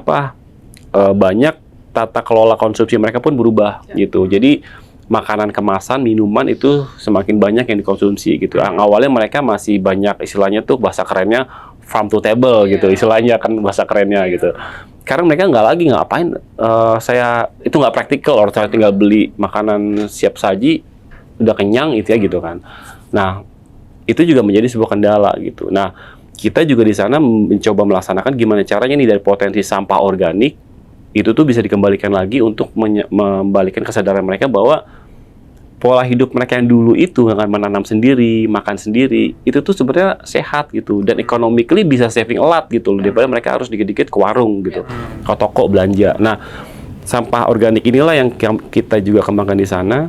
banyak tata kelola konsumsi mereka pun berubah gitu. Jadi makanan kemasan, minuman itu semakin banyak yang dikonsumsi gitu. Awalnya mereka masih banyak istilahnya tuh bahasa kerennya farm to table gitu, istilahnya kan bahasa kerennya gitu. Sekarang mereka nggak ngapain, saya itu nggak praktikal, orang saya tinggal beli makanan siap saji udah kenyang itu ya gitu kan. Nah, itu juga menjadi sebuah kendala gitu. Nah, kita juga di sana mencoba melaksanakan gimana caranya nih dari potensi sampah organik itu tuh bisa dikembalikan lagi untuk membalikan kesadaran mereka bahwa pola hidup mereka yang dulu itu dengan menanam sendiri, makan sendiri, itu tuh sebenarnya sehat gitu dan economically bisa saving a lot gitu loh, daripada mereka harus dikit-dikit ke warung gitu, ke toko belanja. Nah, sampah organik inilah yang kita juga kembangkan di sana.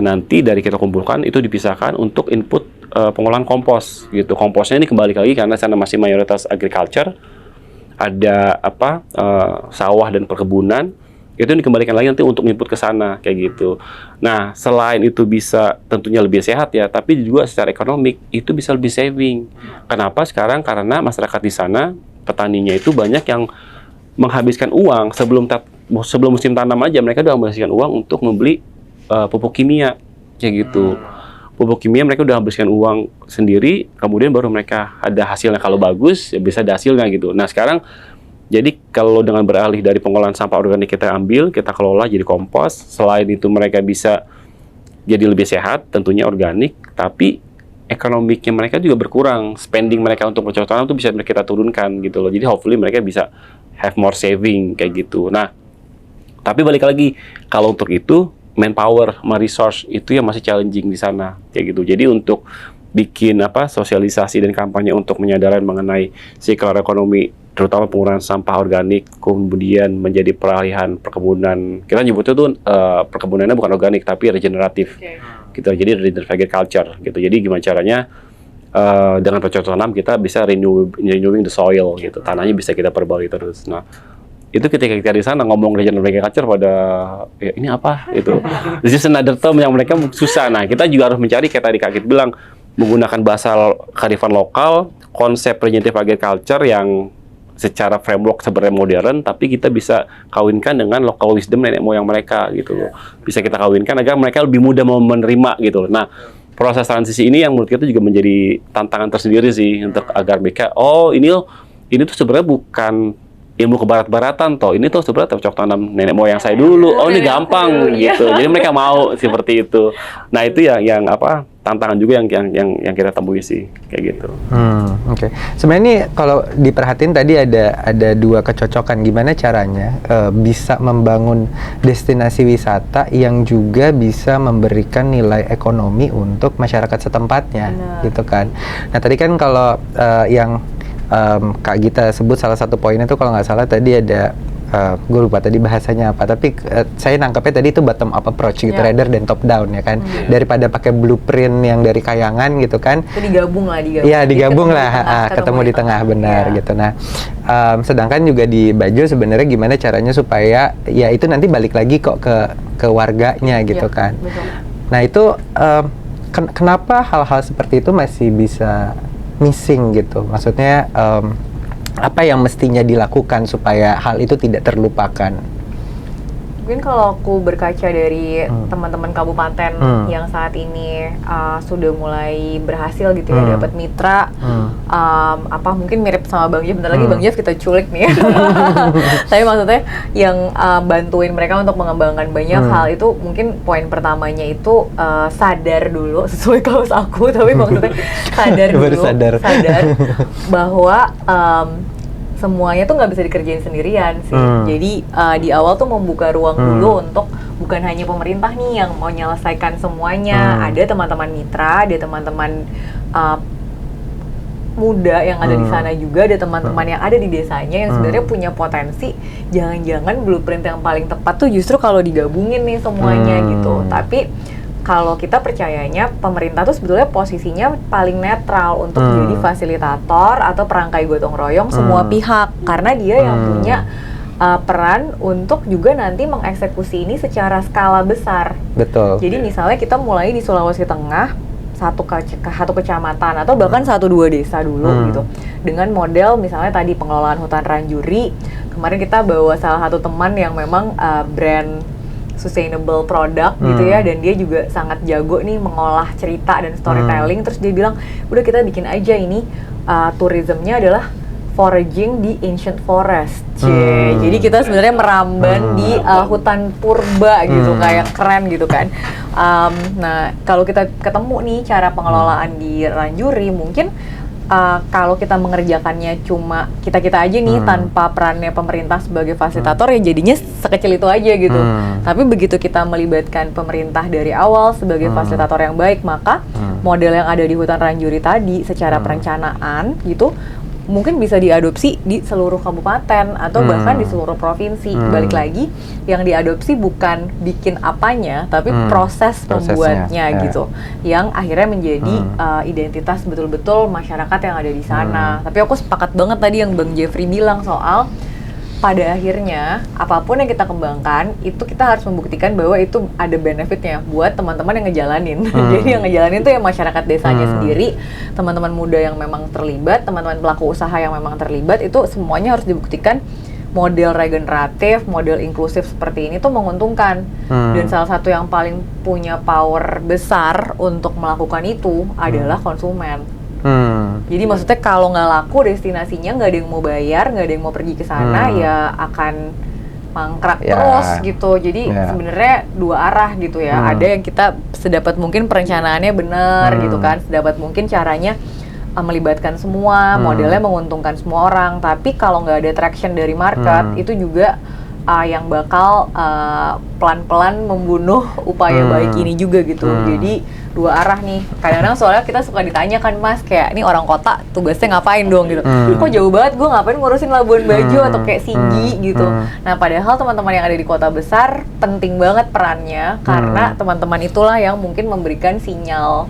Nanti dari kita kumpulkan itu dipisahkan untuk input pengolahan kompos gitu. Komposnya ini kembali lagi karena sana masih mayoritas agriculture, ada sawah dan perkebunan, itu dikembalikan lagi nanti untuk input ke sana kayak gitu. Nah, selain itu bisa tentunya lebih sehat ya, tapi juga secara ekonomik itu bisa lebih saving. Kenapa sekarang? Karena masyarakat di sana petaninya itu banyak yang menghabiskan uang sebelum musim tanam aja, mereka udah menghabiskan uang untuk membeli pupuk kimia kayak gitu. Pupuk kimia mereka udah habiskan uang sendiri, kemudian baru mereka ada hasilnya. Kalau bagus ya bisa ada hasilnya gitu. Nah, sekarang jadi kalau dengan beralih dari pengolahan sampah organik kita ambil, kita kelola jadi kompos, selain itu mereka bisa jadi lebih sehat, tentunya organik, tapi ekonomiknya mereka juga berkurang. Spending mereka untuk bercocok tanam itu bisa kita turunkan gitu loh. Jadi hopefully mereka bisa have more saving kayak gitu. Nah, tapi balik lagi, kalau untuk itu manpower, resource itu yang masih challenging di sana kayak gitu. Jadi untuk bikin sosialisasi dan kampanye untuk menyadaran mengenai circular economy, terutama penggunaan sampah organik, kemudian menjadi peralihan perkebunan. Kita nyebutnya tuh perkebunannya bukan organik tapi regeneratif. Gitu. Jadi regenerative agriculture gitu. Jadi gimana caranya dengan bercocok tanam kita bisa renewing the soil gitu. Tanahnya bisa kita perbarui terus. Nah, itu ketika kita di sana ngomong regenerative agriculture pada ya ini apa itu. This is another term yang mereka susah. Nah, kita juga harus mencari kayak tadi Kak Git bilang menggunakan bahasa kearifan lokal, konsep regenerative agriculture yang secara framework sebenarnya modern, tapi kita bisa kawinkan dengan local wisdom nenek moyang mereka gitu loh. Bisa kita kawinkan agar mereka lebih mudah mau menerima gitu loh. Nah, proses transisi ini yang menurut kita juga menjadi tantangan tersendiri sih untuk agar mereka ini tuh sebenarnya bukan ilmu kebarat-baratan toh, ini tuh sebenarnya cocok tanam nenek moyang saya dulu. Oh, ini gampang gitu. Jadi mereka mau seperti itu. Nah, itu yang tantangan juga yang kita temui sih kayak gitu. Oke. Sebenarnya ini kalau diperhatiin tadi ada dua kecocokan, gimana caranya bisa membangun destinasi wisata yang juga bisa memberikan nilai ekonomi untuk masyarakat setempatnya. Gitu kan. Nah, tadi kan kalau yang Kak Gita sebut salah satu poinnya tuh kalau nggak salah tadi ada gue lupa tadi bahasanya apa, tapi saya nangkepnya tadi itu bottom up approach gitu, rather than top down ya kan. Daripada pakai blueprint yang dari kayangan gitu kan. Itu digabung. Iya, digabung lah, ketemu di tengah benar gitu. Nah, sedangkan juga di baju sebenarnya gimana caranya supaya ya itu nanti balik lagi kok ke warganya gitu kan. Betul. Nah, itu kenapa hal-hal seperti itu masih bisa missing gitu? Maksudnya apa yang mestinya dilakukan supaya hal itu tidak terlupakan? Mungkin kalau aku berkaca dari teman-teman kabupaten yang saat ini sudah mulai berhasil gitu ya, dapat mitra, mungkin mirip sama Bang Jeff, bentar lagi Bang Jeff kita culik nih. Tapi maksudnya yang bantuin mereka untuk mengembangkan banyak hal itu, mungkin poin pertamanya itu sadar dulu, sesuai kaos aku, tapi maksudnya sadar dulu, sadar bahwa semuanya tuh nggak bisa dikerjain sendirian sih. Jadi di awal tuh membuka ruang dulu untuk bukan hanya pemerintah nih yang mau menyelesaikan semuanya. Ada teman-teman mitra, ada teman-teman muda yang ada di sana juga, ada teman-teman yang ada di desanya yang sebenarnya punya potensi. Jangan-jangan blueprint yang paling tepat tuh justru kalau digabungin nih semuanya gitu. Tapi kalau kita percayanya pemerintah tuh sebetulnya posisinya paling netral untuk jadi fasilitator atau perangkai gotong royong semua pihak, karena dia yang punya peran untuk juga nanti mengeksekusi ini secara skala besar. Betul. Jadi misalnya kita mulai di Sulawesi Tengah, satu kecamatan atau bahkan 1-2 desa dulu gitu, dengan model misalnya tadi pengelolaan hutan Ranjuri. Kemarin kita bawa salah satu teman yang memang brand sustainable product gitu ya, dan dia juga sangat jago nih mengolah cerita dan storytelling. Terus dia bilang, udah kita bikin aja ini tourismnya adalah foraging di ancient forest. Jadi kita sebenarnya meramban di hutan purba gitu, kayak keren gitu kan. Nah, kalau kita ketemu nih cara pengelolaan di Ranjuri, mungkin kalau kita mengerjakannya cuma kita aja nih tanpa perannya pemerintah sebagai fasilitator, ya jadinya sekecil itu aja gitu. Tapi begitu kita melibatkan pemerintah dari awal sebagai fasilitator yang baik, maka model yang ada di hutan Ranjuri tadi secara perencanaan gitu mungkin bisa diadopsi di seluruh kabupaten atau bahkan di seluruh provinsi. Balik lagi, yang diadopsi bukan bikin apanya, tapi prosesnya pembuatnya gitu, yang akhirnya menjadi identitas betul-betul masyarakat yang ada di sana. Tapi aku sepakat banget tadi yang Bang Jeffrey bilang soal pada akhirnya apapun yang kita kembangkan itu kita harus membuktikan bahwa itu ada benefitnya buat teman-teman yang ngejalanin. Jadi yang ngejalanin itu ya masyarakat desanya sendiri, teman-teman muda yang memang terlibat, teman-teman pelaku usaha yang memang terlibat, itu semuanya harus dibuktikan model regeneratif, model inklusif seperti ini tuh menguntungkan. Dan salah satu yang paling punya power besar untuk melakukan itu adalah konsumen. Jadi maksudnya kalau nggak laku destinasinya, nggak ada yang mau bayar, nggak ada yang mau pergi ke sana, ya akan mangkrak terus gitu. Jadi sebenarnya dua arah gitu ya. Ada yang kita sedapat mungkin perencanaannya benar gitu kan, sedapat mungkin caranya melibatkan semua, modelnya menguntungkan semua orang. Tapi kalau nggak ada traction dari market, itu juga yang bakal pelan-pelan membunuh upaya baik ini juga gitu. Jadi dua arah nih. Kadang-kadang soalnya kita suka ditanya kan, Mas, kayak ini orang kota tugasnya ngapain dong gitu. Kok jauh banget, gue ngapain ngurusin Labuan Bajo atau kayak Sigi gitu. Nah, padahal teman-teman yang ada di kota besar penting banget perannya, karena teman-teman itulah yang mungkin memberikan sinyal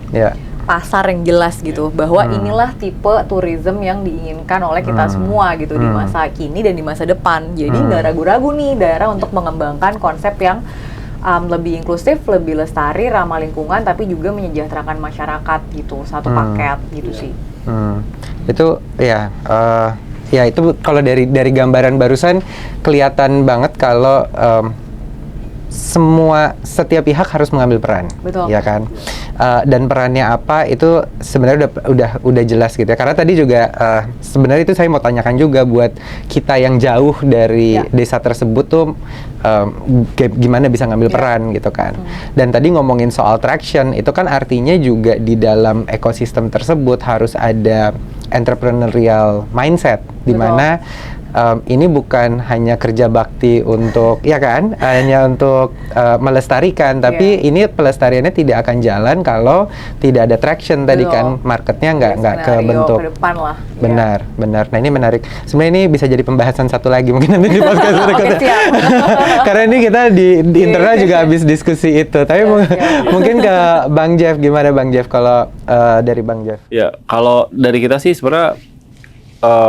pasar yang jelas gitu, bahwa inilah tipe tourism yang diinginkan oleh kita semua gitu di masa kini dan di masa depan. Jadi nggak ragu-ragu nih daerah untuk mengembangkan konsep yang lebih inklusif, lebih lestari, ramah lingkungan, tapi juga menyejahterakan masyarakat gitu, satu paket gitu sih. Itu ya, ya itu kalau dari gambaran barusan kelihatan banget kalau setiap pihak harus mengambil peran. Betul. Ya kan? Dan perannya apa itu sebenarnya udah jelas gitu ya. Karena tadi juga sebenarnya itu saya mau tanyakan juga buat kita yang jauh dari desa tersebut tuh gimana bisa ngambil peran gitu kan. Dan tadi ngomongin soal traction, itu kan artinya juga di dalam ekosistem tersebut harus ada entrepreneurial mindset, di mana ini bukan hanya kerja bakti untuk, ya kan, hanya untuk melestarikan, tapi ini pelestariannya tidak akan jalan kalau tidak ada traction tadi kan, marketnya nggak kebentuk. Ke depan lah. Benar, benar. Nah ini menarik. Sebenarnya ini bisa jadi pembahasan satu lagi mungkin nanti di podcast berikutnya. Karena ini kita di internal juga habis diskusi itu. Tapi mungkin ke Bang Jeff, gimana Bang Jeff kalau dari Bang Jeff? Ya, kalau dari kita sih sebenarnya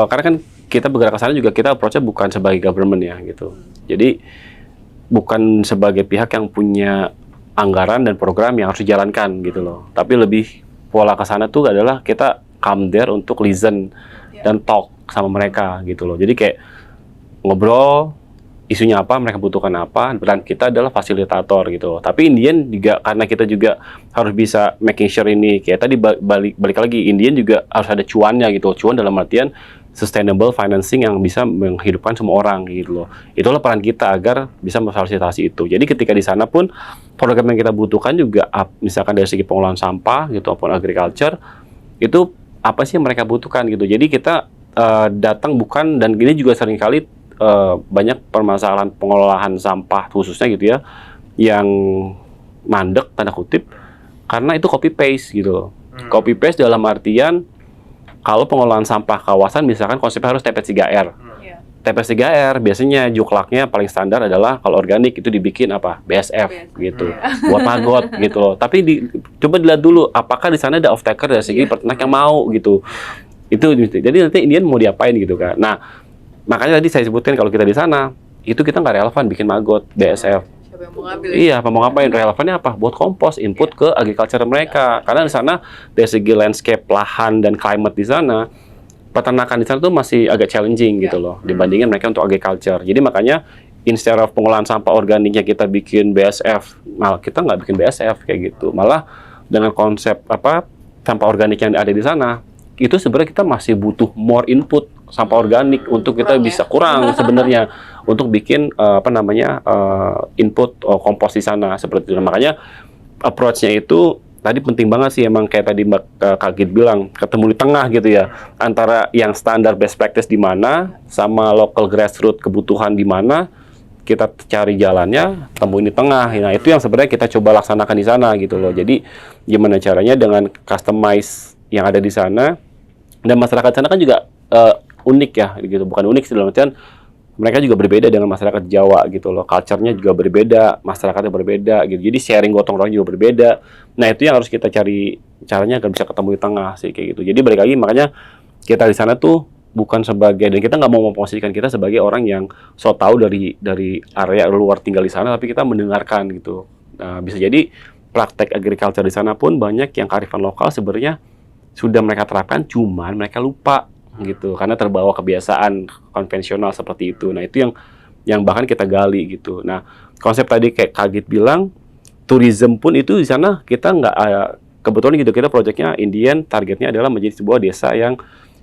karena kan kita bergerak ke sana juga kita approach-nya bukan sebagai government ya gitu. Jadi bukan sebagai pihak yang punya anggaran dan program yang harus dijalankan gitu loh. Tapi lebih pola ke sana tuh adalah kita come there untuk listen dan talk sama mereka gitu loh. Jadi kayak ngobrol isunya apa, mereka butuhkan apa, dan kita adalah fasilitator gitu loh. Tapi Indian juga karena kita juga harus bisa making sure ini kayak tadi balik lagi Indian juga harus ada cuannya gitu. Cuan dalam artian sustainable financing yang bisa menghidupkan semua orang gitu loh. Itulah peran kita agar bisa memfasilitasi itu. Jadi ketika di sana pun program yang kita butuhkan juga misalkan dari segi pengolahan sampah gitu ataupun agriculture itu apa sih yang mereka butuhkan gitu. Jadi kita datang bukan, dan ini juga seringkali banyak permasalahan pengolahan sampah khususnya gitu ya yang mandek tanda kutip karena itu copy paste gitu loh. Copy paste dalam artian kalau pengolahan sampah kawasan misalkan konsepnya harus TPS3R. TPS3R biasanya juklaknya paling standar adalah kalau organik itu dibikin apa? BSF gitu. Buat maggot gitu loh. Tapi coba dilihat dulu apakah di sana ada off taker dari segi peternak yang mau gitu. Itu jadi nanti Indian mau diapain gitu kan. Nah, makanya tadi saya sebutkan kalau kita di sana itu kita nggak relevan bikin maggot BSF. Siapa yang mau ngambil? Iya, apa mau ngapain? Relevannya apa? Buat kompos, input ke agriculture mereka. Karena di sana dari segi landscape, lahan dan climate di sana, peternakan di sana tuh masih agak challenging gitu loh dibandingin mereka untuk agriculture. Jadi makanya instead of pengolahan sampah organiknya kita bikin BSF, malah kita nggak bikin BSF kayak gitu. Malah dengan konsep apa sampah organik yang ada di sana, itu sebenarnya kita masih butuh more input sampah organik untuk kita bisa kurang sebenarnya untuk bikin input kompos di sana seperti itu. Makanya approach-nya itu tadi penting banget sih emang kayak tadi Kak Git bilang ketemu di tengah gitu ya antara yang standar best practice di mana sama local grassroots kebutuhan di mana kita cari jalannya temuin di tengah. Nah itu yang sebenarnya kita coba laksanakan di sana gitu loh. Jadi gimana caranya dengan customize yang ada di sana dan masyarakat sana kan juga unik ya gitu, bukan unik sih dalam artian mereka juga berbeda dengan masyarakat Jawa gitu loh, culture-nya juga berbeda, masyarakatnya berbeda gitu, jadi sharing gotong royong juga berbeda. Nah itu yang harus kita cari caranya agar bisa ketemu di tengah sih kayak gitu. Jadi balik lagi makanya kita di sana tuh bukan sebagai, dan kita nggak mau memposisikan kita sebagai orang yang so tahu dari area luar tinggal di sana, tapi kita mendengarkan gitu. Nah, bisa jadi praktek agriculture di sana pun banyak yang kearifan lokal sebenarnya sudah mereka terapkan, cuman mereka lupa gitu karena terbawa kebiasaan konvensional seperti itu. Nah itu yang bahkan kita gali gitu. Nah konsep tadi kayak Kak Git bilang, tourism pun itu di sana kita nggak kebetulan gitu, kita proyeknya Indian targetnya adalah menjadi sebuah desa yang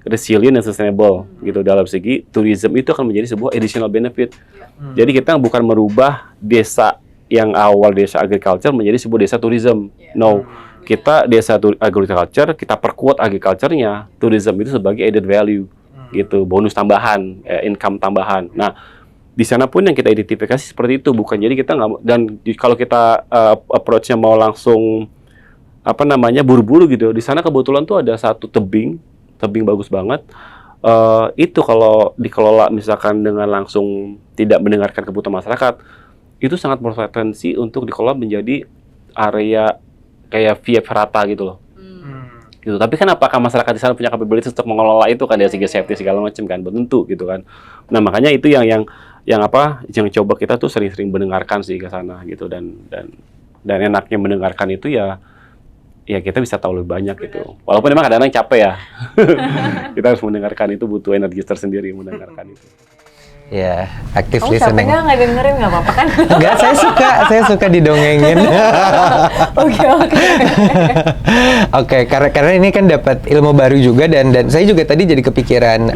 resilient dan sustainable gitu. Dalam segi tourism itu akan menjadi sebuah additional benefit. Jadi kita bukan merubah desa yang awal desa agriculture menjadi sebuah desa tourism. No. Kita desa agriculture, kita perkuat agriculture-nya, tourism itu sebagai added value gitu, bonus tambahan, income tambahan. Nah, di sana pun yang kita identifikasi seperti itu, bukan jadi kita nggak, dan kalau kita approach-nya mau langsung buru-buru gitu, di sana kebetulan tuh ada satu tebing bagus banget. Itu kalau dikelola misalkan dengan langsung tidak mendengarkan kebutuhan masyarakat, itu sangat berpotensi untuk dikelola menjadi area kayak via ferrata gitu loh. Gitu. Tapi kan apakah masyarakat di sana punya capability untuk mengelola itu kan dari segi safety segala macam kan, belum tentu gitu kan. Nah, makanya itu yang coba kita tuh sering-sering mendengarkan sih ke sana gitu, dan enaknya mendengarkan itu ya kita bisa tahu lebih banyak gitu. Walaupun memang kadang-kadang capek ya. Kita harus mendengarkan itu, butuh energi tersendiri mendengarkan itu. Ya, active Kamu listening. capek nggak dengerin nggak apa-apa kan? Enggak, saya suka didongengin. Oke, karena ini kan dapat ilmu baru juga, dan saya juga tadi jadi kepikiran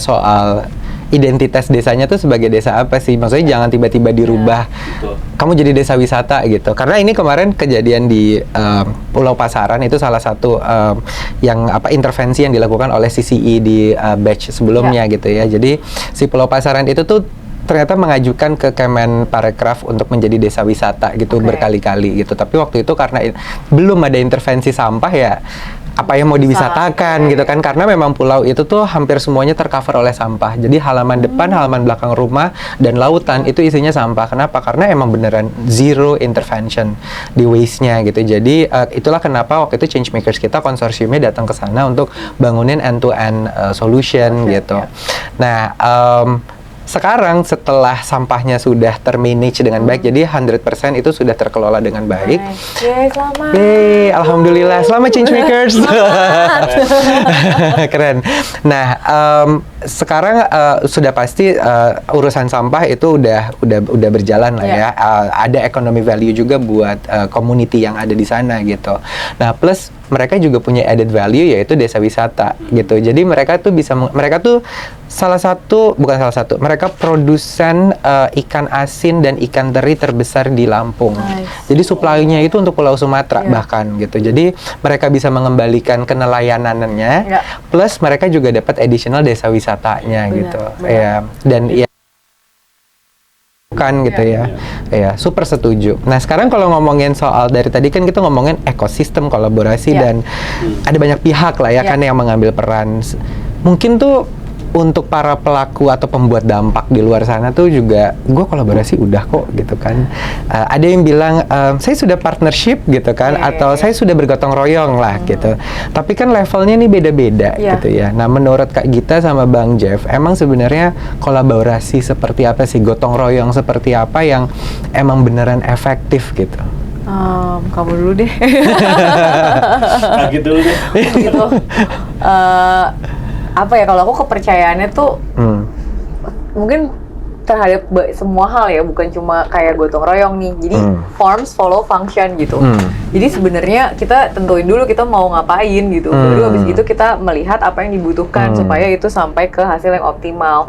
soal identitas desanya tuh sebagai desa apa sih? Maksudnya jangan tiba-tiba dirubah. Betul. Kamu jadi desa wisata gitu. Karena ini kemarin kejadian di Pulau Pasaran itu salah satu yang intervensi yang dilakukan oleh CCI di batch sebelumnya gitu ya. Jadi si Pulau Pasaran itu tuh ternyata mengajukan ke Kemenparekraf untuk menjadi desa wisata gitu berkali-kali gitu. Tapi waktu itu karena belum ada intervensi sampah ya apa yang mau diwisatakan gitu kan, karena memang pulau itu tuh hampir semuanya tercover oleh sampah. Jadi halaman depan, halaman belakang rumah dan lautan itu isinya sampah. Kenapa? Karena emang beneran zero intervention di waste-nya gitu. Jadi itulah kenapa waktu itu Changemakers kita konsorsiumnya datang ke sana untuk bangunin end-to-end solution gitu. Nah, sekarang setelah sampahnya sudah termanage dengan baik, jadi 100% itu sudah terkelola dengan baik. Yeay, selamat. Yeay, alhamdulillah. Selamat Changemakers. Keren. Nah, sekarang sudah pasti urusan sampah itu udah berjalan lah ya. Ada economy value juga buat community yang ada di sana gitu. Nah, plus mereka juga punya added value yaitu desa wisata gitu. Jadi mereka tuh mereka tuh mereka produsen ikan asin dan ikan teri terbesar di Lampung. Jadi supply-nya itu untuk Pulau Sumatera bahkan gitu. Jadi mereka bisa mengembalikan kenelayanannya, plus mereka juga dapat additional desa wisatanya gitu. Ya, dan ya kan gitu ya, super setuju. Nah sekarang kalau ngomongin soal dari tadi kan kita ngomongin ekosistem kolaborasi dan ada banyak pihak lah ya kan yang mengambil peran. Mungkin tuh untuk para pelaku atau pembuat dampak di luar sana tuh juga gue kolaborasi udah kok gitu kan. Ada yang bilang saya sudah partnership gitu kan, atau saya sudah bergotong royong lah gitu. Tapi kan levelnya nih beda-beda gitu ya. Nah menurut Kak Gita sama Bang Jeff, emang sebenarnya kolaborasi seperti apa sih, gotong royong seperti apa yang emang beneran efektif gitu? Kamu dulu deh. Kaget dulu deh. Gitu. Apa ya, kalau aku kepercayaannya tuh mungkin terhadap semua hal ya, bukan cuma kayak gotong royong nih. Jadi forms follow function gitu. Jadi sebenarnya kita tentuin dulu kita mau ngapain gitu. Baru habis itu kita melihat apa yang dibutuhkan supaya itu sampai ke hasil yang optimal.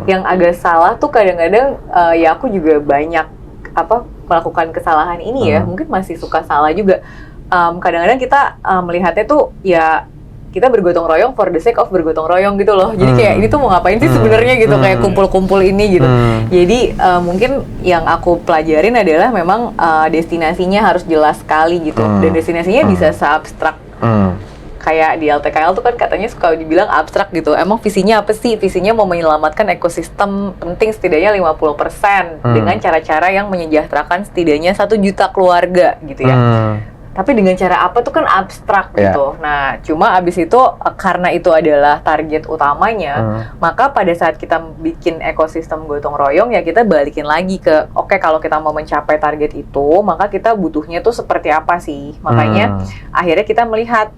Yang agak salah tuh kadang-kadang ya aku juga banyak melakukan kesalahan ini ya. Mungkin masih suka salah juga. Kadang-kadang kita melihatnya tuh ya kita bergotong royong for the sake of bergotong royong gitu loh. Jadi kayak ini tuh mau ngapain sih sebenarnya gitu, kayak kumpul-kumpul ini gitu. Jadi mungkin yang aku pelajarin adalah memang destinasinya harus jelas sekali gitu. Dan destinasinya bisa se-abstrak. Kayak di LTKL tuh kan katanya suka dibilang abstrak gitu. Emang visinya apa sih? Visinya mau menyelamatkan ekosistem penting setidaknya 50% dengan cara-cara yang menyejahterakan setidaknya 1 juta keluarga gitu ya. Tapi dengan cara apa tuh kan abstrak gitu. Nah, cuma abis itu karena itu adalah target utamanya, maka pada saat kita bikin ekosistem gotong royong ya kita balikin lagi ke oke, kalau kita mau mencapai target itu, maka kita butuhnya tuh seperti apa sih? Makanya akhirnya kita melihat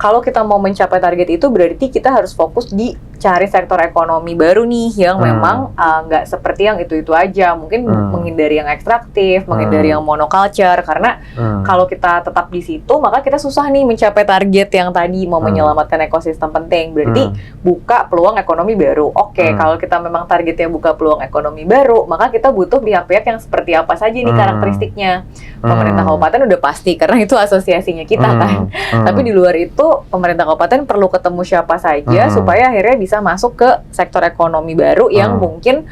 kalau kita mau mencapai target itu berarti kita harus fokus di cari sektor ekonomi baru nih yang memang nggak seperti yang itu-itu aja. Mungkin menghindari yang ekstraktif, menghindari yang monoculture, karena kalau kita tetap di situ maka kita susah nih mencapai target yang tadi mau menyelamatkan ekosistem penting. Berarti buka peluang ekonomi baru. Oke, kalau kita memang targetnya buka peluang ekonomi baru, maka kita butuh pihak-pihak yang seperti apa saja nih karakteristiknya. Pemerintah kabupaten udah pasti karena itu asosiasinya kita kan. Tapi di luar itu pemerintah kabupaten perlu ketemu siapa saja supaya akhirnya bisa masuk ke sektor ekonomi baru yang mungkin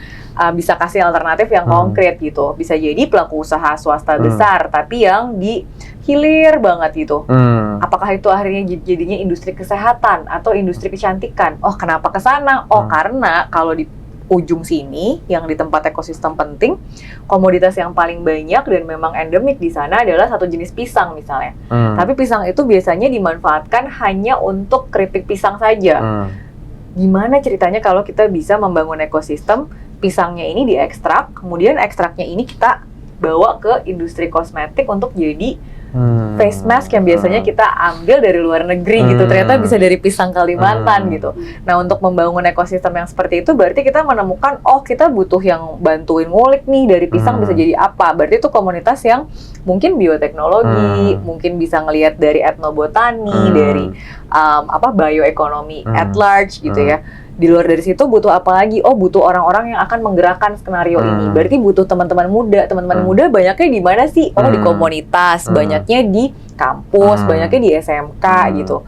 bisa kasih alternatif yang konkret gitu. Bisa jadi pelaku usaha swasta besar tapi yang di hilir banget gitu. Apakah itu akhirnya jadinya industri kesehatan atau industri kecantikan? Oh, kenapa ke sana? Oh, karena kalau di ujung sini yang di tempat ekosistem penting, komoditas yang paling banyak dan memang endemik di sana adalah satu jenis pisang misalnya. Tapi pisang itu biasanya dimanfaatkan hanya untuk keripik pisang saja. Gimana ceritanya kalau kita bisa membangun ekosistem pisangnya ini diekstrak, kemudian ekstraknya ini kita bawa ke industri kosmetik untuk jadi face mask yang biasanya kita ambil dari luar negeri gitu, ternyata bisa dari pisang Kalimantan gitu. Nah, untuk membangun ekosistem yang seperti itu berarti kita menemukan oh kita butuh yang bantuin ngulik nih dari pisang bisa jadi apa. Berarti itu komunitas yang mungkin bioteknologi, mungkin bisa ngelihat dari etnobotani, dari bioekonomi at large gitu ya. Di luar dari situ butuh apa lagi? Oh, butuh orang-orang yang akan menggerakkan skenario ini. Berarti butuh teman-teman muda. Teman-teman muda banyaknya di mana sih? Oh, di komunitas, banyaknya di kampus, banyaknya di SMK gitu.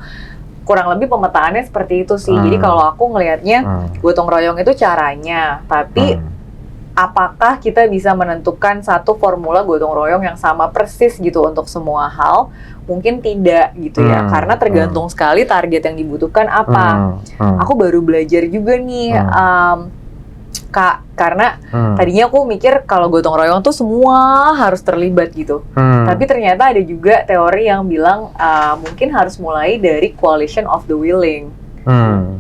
Kurang lebih pemetaannya seperti itu sih. Jadi kalau aku ngelihatnya gotong royong itu caranya, tapi apakah kita bisa menentukan satu formula gotong royong yang sama persis gitu untuk semua hal? Mungkin tidak gitu ya, karena tergantung sekali target yang dibutuhkan apa. Aku baru belajar juga nih, Kak, karena tadinya aku mikir kalau gotong royong tuh semua harus terlibat gitu. Tapi ternyata ada juga teori yang bilang mungkin harus mulai dari coalition of the willing.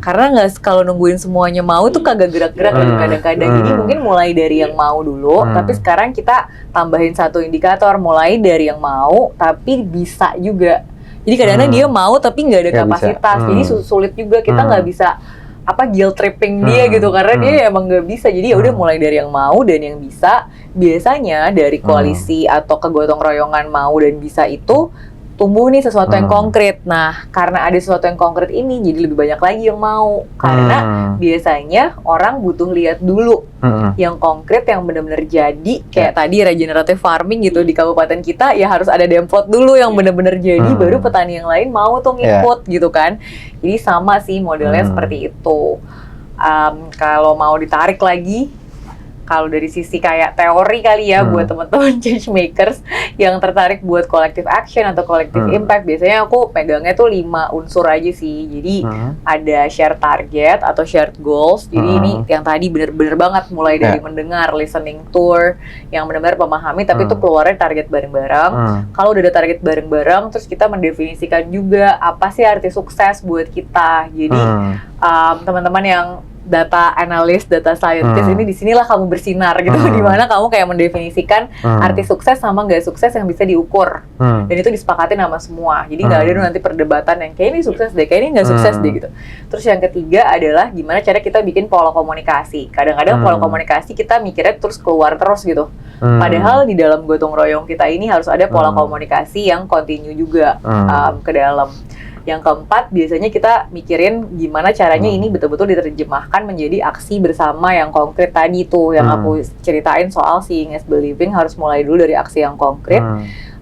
Karena nggak, kalau nungguin semuanya mau tuh kagak gerak-gerak gitu kadang-kadang. Jadi mungkin mulai dari yang mau dulu, tapi sekarang kita tambahin satu indikator, mulai dari yang mau tapi bisa juga. Jadi kadang-kadang dia mau tapi nggak ada kapasitas, jadi sulit juga, kita nggak bisa guilt tripping dia gitu, karena dia emang nggak bisa. Jadi ya udah mulai dari yang mau dan yang bisa. Biasanya dari koalisi atau kegotong royongan mau dan bisa itu tumbuh nih sesuatu yang konkret. Nah, karena ada sesuatu yang konkret ini, jadi lebih banyak lagi yang mau. Karena biasanya orang butuh lihat dulu yang konkret, yang benar-benar jadi. Kayak tadi regenerative farming gitu di kabupaten kita, ya harus ada dempot dulu yang benar-benar jadi, baru petani yang lain mau tuh ngikut gitu kan. Jadi sama sih modelnya seperti itu. Kalau mau ditarik lagi, kalau dari sisi kayak teori kali ya, buat teman-teman change makers yang tertarik buat collective action atau collective impact, biasanya aku pegangnya tuh 5 unsur aja sih. Jadi ada share target atau shared goals. Jadi ini yang tadi bener-bener banget, mulai dari mendengar, listening tour, yang benar-benar memahami, tapi itu keluarnya target bareng-bareng. Kalau udah ada target bareng-bareng, terus kita mendefinisikan juga apa sih arti sukses buat kita. Jadi teman-teman yang data analis, data scientist ini disinilah kamu bersinar gitu, dimana kamu kayak mendefinisikan arti sukses sama nggak sukses yang bisa diukur, dan itu disepakatin sama semua. Jadi nggak ada nanti perdebatan yang kayak ini sukses deh, kayak ini nggak sukses deh gitu. Terus yang ketiga adalah gimana cara kita bikin pola komunikasi. Kadang-kadang pola komunikasi kita mikirnya terus keluar terus gitu, padahal di dalam gotong royong kita ini harus ada pola komunikasi yang continue juga ke dalam. Yang keempat, biasanya kita mikirin gimana caranya ini betul-betul diterjemahkan menjadi aksi bersama yang konkret tadi tuh, yang aku ceritain soal seeing as believing, harus mulai dulu dari aksi yang konkret.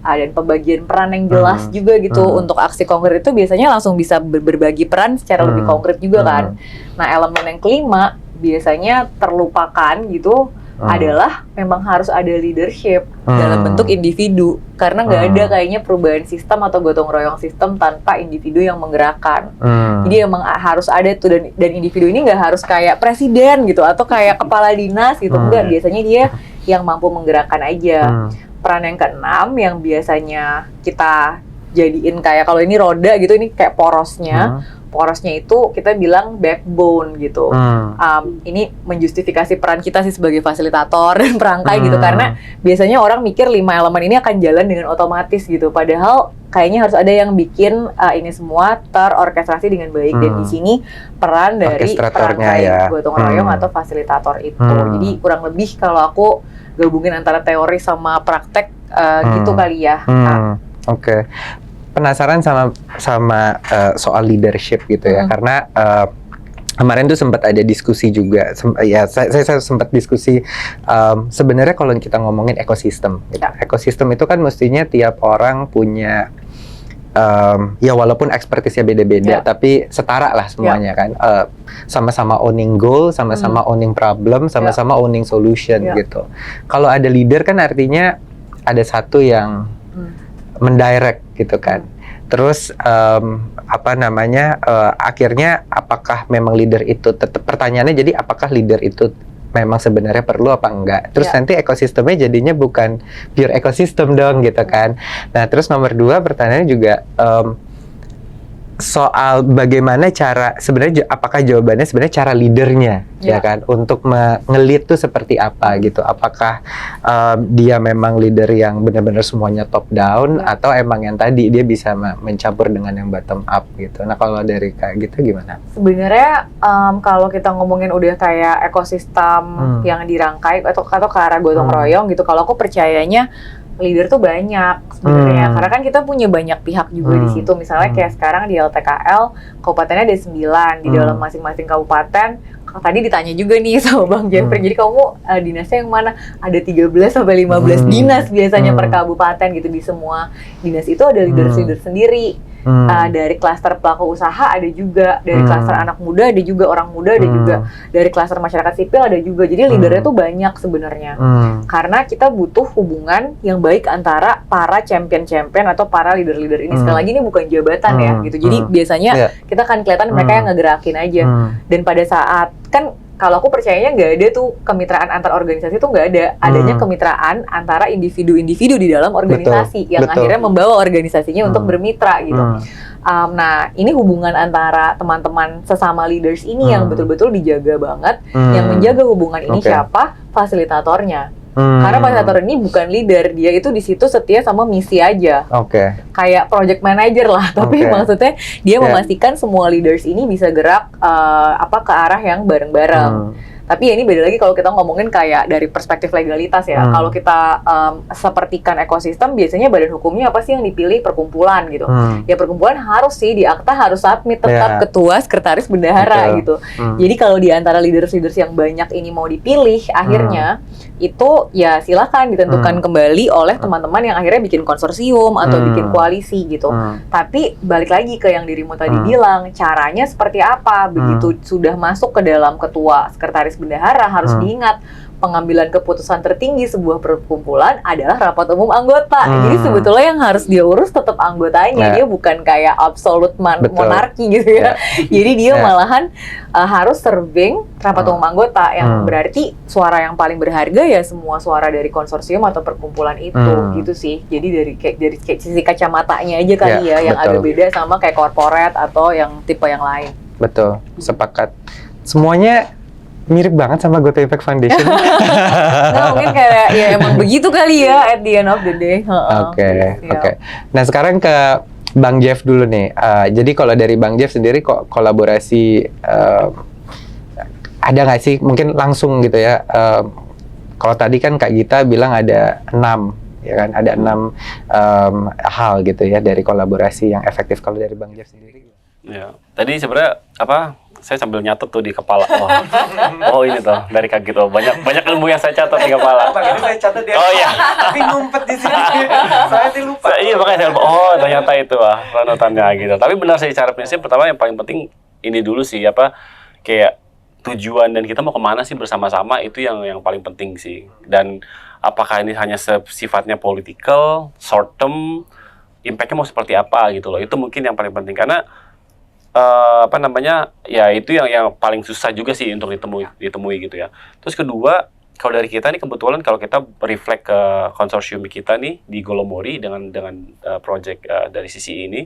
Dan pembagian peran yang jelas juga gitu. Untuk aksi konkret itu biasanya langsung bisa berbagi peran secara lebih konkret juga kan. Nah, elemen yang kelima biasanya terlupakan gitu, adalah memang harus ada leadership dalam bentuk individu, karena nggak ada kayaknya perubahan sistem atau gotong royong sistem tanpa individu yang menggerakkan. Jadi emang harus ada tuh, dan individu ini nggak harus kayak presiden gitu atau kayak kepala dinas gitu, enggak, biasanya dia yang mampu menggerakkan aja. Peran yang keenam yang biasanya kita jadiin kayak, kalau ini roda gitu, ini kayak porosnya. Porosnya itu kita bilang backbone gitu. Ini menjustifikasi peran kita sih sebagai fasilitator dan perangkai gitu, karena biasanya orang mikir 5 elemen ini akan jalan dengan otomatis gitu, padahal kayaknya harus ada yang bikin ini semua terorkestrasi dengan baik. Dan di sini peran dari perangkai gotong royong atau fasilitator itu. Jadi kurang lebih kalau aku gabungin antara teori sama praktek gitu kali ya. Oke. Penasaran sama soal leadership gitu ya, karena kemarin tuh sempat ada diskusi juga, saya sempat diskusi sebenarnya kalau kita ngomongin ekosistem gitu. Ekosistem itu kan mestinya tiap orang punya ya walaupun ekspertisnya beda-beda, tapi setara lah semuanya kan, sama-sama owning goal, sama-sama owning problem, sama-sama owning solution gitu. Kalau ada leader kan artinya ada satu yang mendirect gitu kan. Terus akhirnya apakah memang leader itu tetap, pertanyaannya jadi apakah leader itu memang sebenarnya perlu apa enggak? Terus nanti ekosistemnya jadinya bukan pure ekosistem dong gitu kan. Nah, terus nomor 2 pertanyaannya juga soal bagaimana cara, sebenarnya apakah jawabannya sebenarnya cara leadernya ya kan, untuk nge-lead tuh seperti apa gitu. Apakah dia memang leader yang benar-benar semuanya top down, atau emang yang tadi dia bisa mencampur dengan yang bottom up gitu. Nah, kalau dari kayak gitu gimana? Sebenarnya kalau kita ngomongin udah kayak ekosistem yang dirangkai atau ke arah gotong royong gitu, kalau aku percayanya leader tuh banyak sebenarnya. Karena kan kita punya banyak pihak juga di situ. Misalnya kayak sekarang di LTKL, kabupatennya ada 9 di dalam masing-masing kabupaten. Tadi ditanya juga nih sama Bang Jeffrey, jadi kamu dinasnya yang mana? Ada 13 sampai 15 dinas biasanya per kabupaten gitu. Di semua dinas itu ada leader-leader sendiri. Dari klaster pelaku usaha ada juga, dari klaster anak muda ada juga, orang muda ada juga, dari klaster masyarakat sipil ada juga. Jadi leadernya tuh banyak sebenarnya. Karena kita butuh hubungan yang baik antara para champion-champion atau para leader-leader ini. Sekali lagi ini bukan jabatan ya gitu. Jadi biasanya kita kan kelihatan mereka yang ngegerakin aja. Dan pada saat kan kalau aku percayanya nggak ada tuh kemitraan antar organisasi tuh nggak ada. Adanya kemitraan antara individu-individu di dalam organisasi yang akhirnya membawa organisasinya untuk bermitra gitu. Nah, ini hubungan antara teman-teman sesama leaders ini yang betul-betul dijaga banget. Yang menjaga hubungan ini siapa? Fasilitatornya. Karena fasilitator ini bukan leader, dia itu di situ setia sama misi aja. Kayak project manager lah, tapi maksudnya dia memastikan semua leaders ini bisa gerak ke arah yang bareng-bareng. Tapi ya ini beda lagi kalau kita ngomongin kayak dari perspektif legalitas ya. Kalau kita sepertikan ekosistem, biasanya badan hukumnya apa sih yang dipilih? Perkumpulan gitu. Ya perkumpulan harus sih di akta harus submit tetap ketua, sekretaris, bendahara gitu. Jadi kalau di antara leaders-leaders yang banyak ini mau dipilih, akhirnya itu ya silakan ditentukan kembali oleh teman-teman yang akhirnya bikin konsorsium atau bikin koalisi gitu. Tapi balik lagi ke yang dirimu tadi bilang, caranya seperti apa? Begitu sudah masuk ke dalam ketua, sekretaris, bendahara, harus diingat pengambilan keputusan tertinggi sebuah perkumpulan adalah rapat umum anggota. Jadi sebetulnya yang harus dia urus tetap anggotanya, dia bukan kayak absolute monarki gitu ya. Jadi dia malahan harus serving rapat umum anggota, yang berarti suara yang paling berharga ya semua suara dari konsorsium atau perkumpulan itu gitu sih. Jadi dari sisi kacamatanya aja kali ya yang agak beda sama kayak corporate atau yang tipe yang lain. Betul, sepakat. Semuanya mirip banget sama Goto Impact Foundation. Nah, mungkin kayak ya emang begitu kali ya at the end of the day. Oke. Nah sekarang ke Bang Jeff dulu nih. Jadi kalau dari Bang Jeff sendiri kok kolaborasi ada nggak sih? Mungkin langsung gitu ya. Kalau tadi kan Kak Gita bilang ada 6, ya kan? Ada 6 hal gitu ya dari kolaborasi yang efektif. Kalau dari Bang Jeff sendiri? Ya, tadi sebenarnya saya sambil nyatet tuh di kepala. Oh ini tuh dari Kak Gita. Banyak ilmu yang saya catat di kepala. Ini saya catat ya. Oh iya. Tapi ngumpet di sini. Saya lupa. Iya makanya saya ternyata itu runutannya gitu. Tapi benar sih, secara prinsip pertama yang paling penting ini dulu sih kayak tujuan dan kita mau kemana sih bersama-sama, itu yang paling penting sih. Dan apakah ini hanya sifatnya political, short term, impact-nya mau seperti apa gitu loh. Itu mungkin yang paling penting karena ya itu yang paling susah juga sih untuk ditemui gitu ya. Terus kedua, kalau dari kita nih kebetulan kalau kita reflect ke konsorsium kita nih di Golomori dengan project dari sisi ini,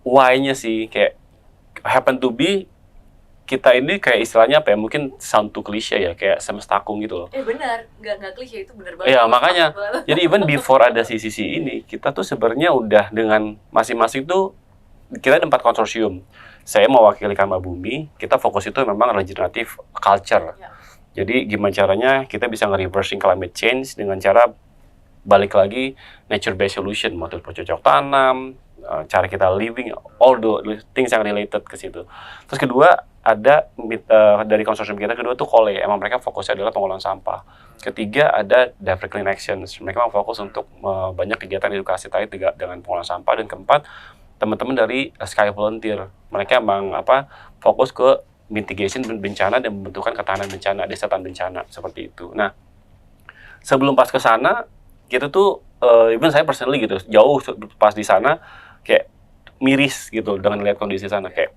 why-nya sih kayak happen to be kita ini kayak istilahnya apa ya, mungkin sound to cliche ya, kayak semestakung gitu loh. Benar, nggak klise, itu benar banget. Iya makanya, jadi even before ada sisi ini, kita tuh sebenarnya udah dengan masing-masing tuh kita ada 4 konsorsium. Saya mewakili Karma Bumi, kita fokus itu memang regenerative culture. Jadi gimana caranya kita bisa nge-reversing climate change dengan cara balik lagi nature-based solution, model bercocok tanam, cara kita living, all the things yang related ke situ. Terus kedua, ada dari konsorsium kita kedua tuh KOLE, emang mereka fokusnya adalah pengolahan sampah. Ketiga ada Direct Clean Actions, mereka memang fokus untuk banyak kegiatan edukasi terkait dengan pengolahan sampah. Dan keempat, teman-teman dari Sky Volunteer, mereka emang fokus ke mitigation bencana dan membentukkan ketahanan bencana, desa tahan bencana seperti itu. Nah, sebelum pas ke sana, kita tuh even saya personally gitu, jauh pas di sana kayak miris gitu dengan lihat kondisi sana, kayak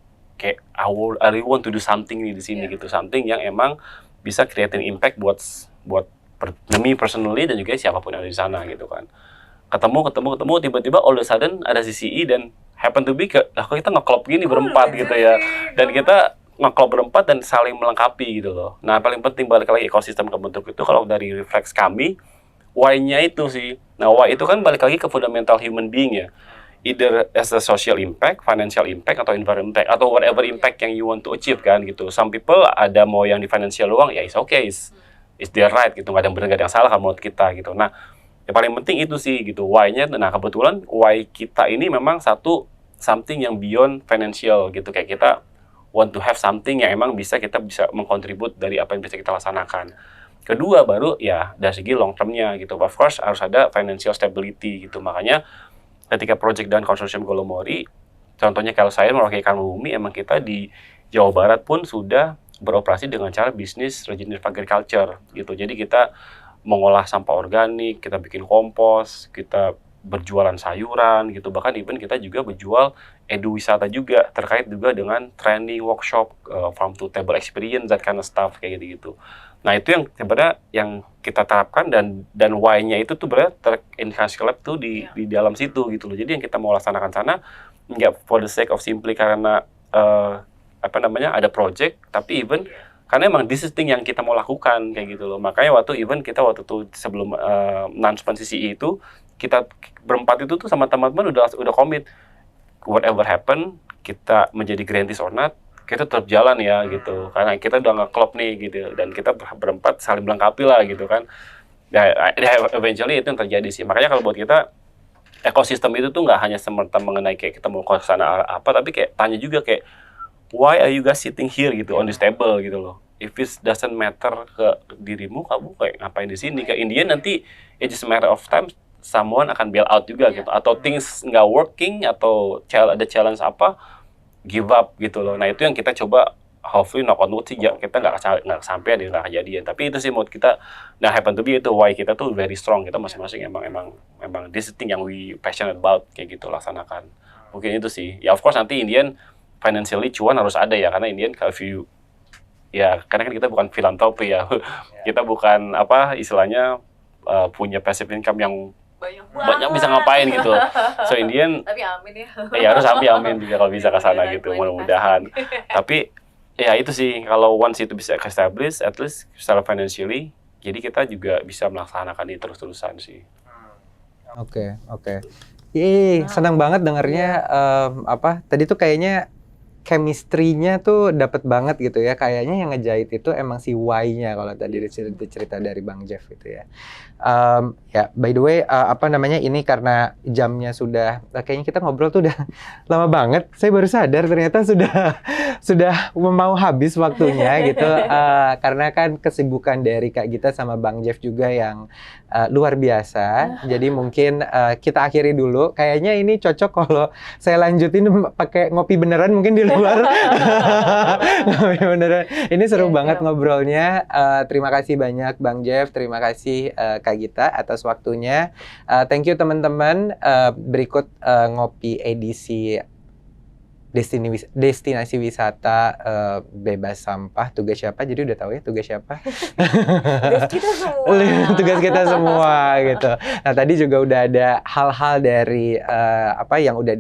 I really want to do something di sini gitu, something yang emang bisa creating impact buat me personally dan juga siapapun yang ada di sana gitu kan. Ketemu tiba-tiba all of a sudden ada CCI dan happen to be kok kita nge-klop gini berempat gitu ya. Dan kita nge-klop berempat dan saling melengkapi gitu loh. Nah, paling penting balik lagi ekosistem kebentuk itu kalau dari refleks kami, why-nya itu sih. Nah, why itu kan balik lagi ke fundamental human being ya. Either as a social impact, financial impact, atau environmental impact, atau whatever impact yang you want to achieve kan gitu. Some people ada mau yang di financial doang, ya it's okay, it's their right gitu, nggak ada yang benar nggak ada yang salah kan menurut kita gitu. Nah, Yang paling penting itu sih gitu, why-nya. Nah, kebetulan why kita ini memang satu something yang beyond financial gitu. Kayak kita want to have something yang emang kita bisa mengkontribut dari apa yang bisa kita laksanakan. Kedua baru ya dari segi long term-nya gitu. Of course harus ada financial stability gitu. Makanya ketika project dan konsorsium Golomori, contohnya kalau saya mewakili Karma Bumi, emang kita di Jawa Barat pun sudah beroperasi dengan cara bisnis regenerative agriculture gitu. Jadi kita mengolah sampah organik, kita bikin kompos, kita berjualan sayuran gitu, bahkan even kita juga berjual wisata juga terkait juga dengan training workshop, farm to table experience, that kind of stuff kayak gitu. Nah itu yang sebenarnya yang kita terapkan dan why-nya itu tuh berarti terindikasi lab tuh di dalam situ gitu loh. Jadi yang kita mau laksanakan sana nggak for the sake of simply karena apa namanya ada project, tapi even karena emang this is thing yang kita mau lakukan kayak gitu loh. Makanya waktu itu sebelum announcement CCI itu kita berempat itu tuh sama teman-teman udah komit whatever happen kita menjadi grantees or not kita tetap jalan ya gitu karena kita udah nge-klop nih gitu dan kita berempat saling melengkapi lah gitu kan ya eventually itu yang terjadi sih. Makanya kalau buat kita ekosistem itu tuh nggak hanya semerta mengenai kayak kita mau ke sana apa tapi kayak tanya juga kayak why are you guys sitting here gitu on this table gitu loh. If it doesn't matter ke dirimu, kamu kayak ngapain di sini? Kayak Indian nanti it's just a matter of time someone akan bail out juga gitu. Atau things nggak working atau ada challenge apa, give up gitu loh. Nah itu yang kita coba hopefully knock on wood sih kita nggak sampai ada nggak kejadian. Tapi itu sih mood kita. Nah happen to be itu why kita tuh very strong. Kita masing-masing emang this is thing yang we passionate about kayak gitu laksanakan. Mungkin itu sih. Ya of course nanti Indian financially cuan harus ada ya karena Indian kalau view ya karena kan kita bukan filantropi ya kita bukan apa istilahnya punya passive income yang banyak bisa ngapain gitu so Indian Tapi amin ya. ya harus amin juga kalau bisa ke sana gitu mudah-mudahan tapi ya itu sih kalau once itu bisa establish at least secara financially jadi kita juga bisa melaksanakan ini terus-terusan sih. Oke. Ih, senang banget dengarnya apa tadi tuh kayaknya chemistry-nya tuh dapet banget gitu ya. Kayaknya yang ngejahit itu emang si Y-nya kalau tadi cerita dari Bang Jeff gitu ya. Ya, by the way, apa namanya ini karena jamnya sudah, kayaknya kita ngobrol tuh udah lama banget. Saya baru sadar ternyata sudah mau habis waktunya gitu. Karena kan kesibukan dari Kak Gita sama Bang Jeff juga yang luar biasa. Jadi mungkin kita akhiri dulu. Kayaknya ini cocok kalau saya lanjutin pakai ngopi beneran mungkin di luar. Ngopi beneran. Ini seru banget ngobrolnya. Terima kasih banyak Bang Jeff, terima kasih Kak Gita atas waktunya. Thank you teman-teman. Berikut ngopi edisi destinasi wisata bebas sampah. Tugas siapa? Jadi udah tahu ya tugas siapa. Tugas kita semua. Tugas kita semua gitu. Nah tadi juga udah ada hal-hal dari apa yang udah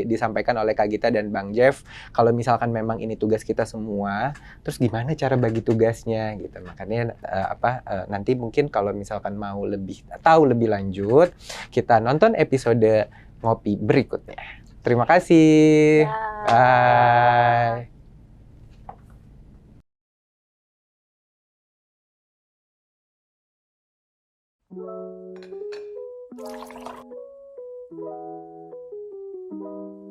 disampaikan oleh Kak Gita dan Bang Jeff. Kalau misalkan memang ini tugas kita semua, terus gimana cara bagi tugasnya gitu. Makanya nanti mungkin kalau misalkan mau tahu lebih lanjut, kita nonton episode ngopi berikutnya. Terima kasih. Bye.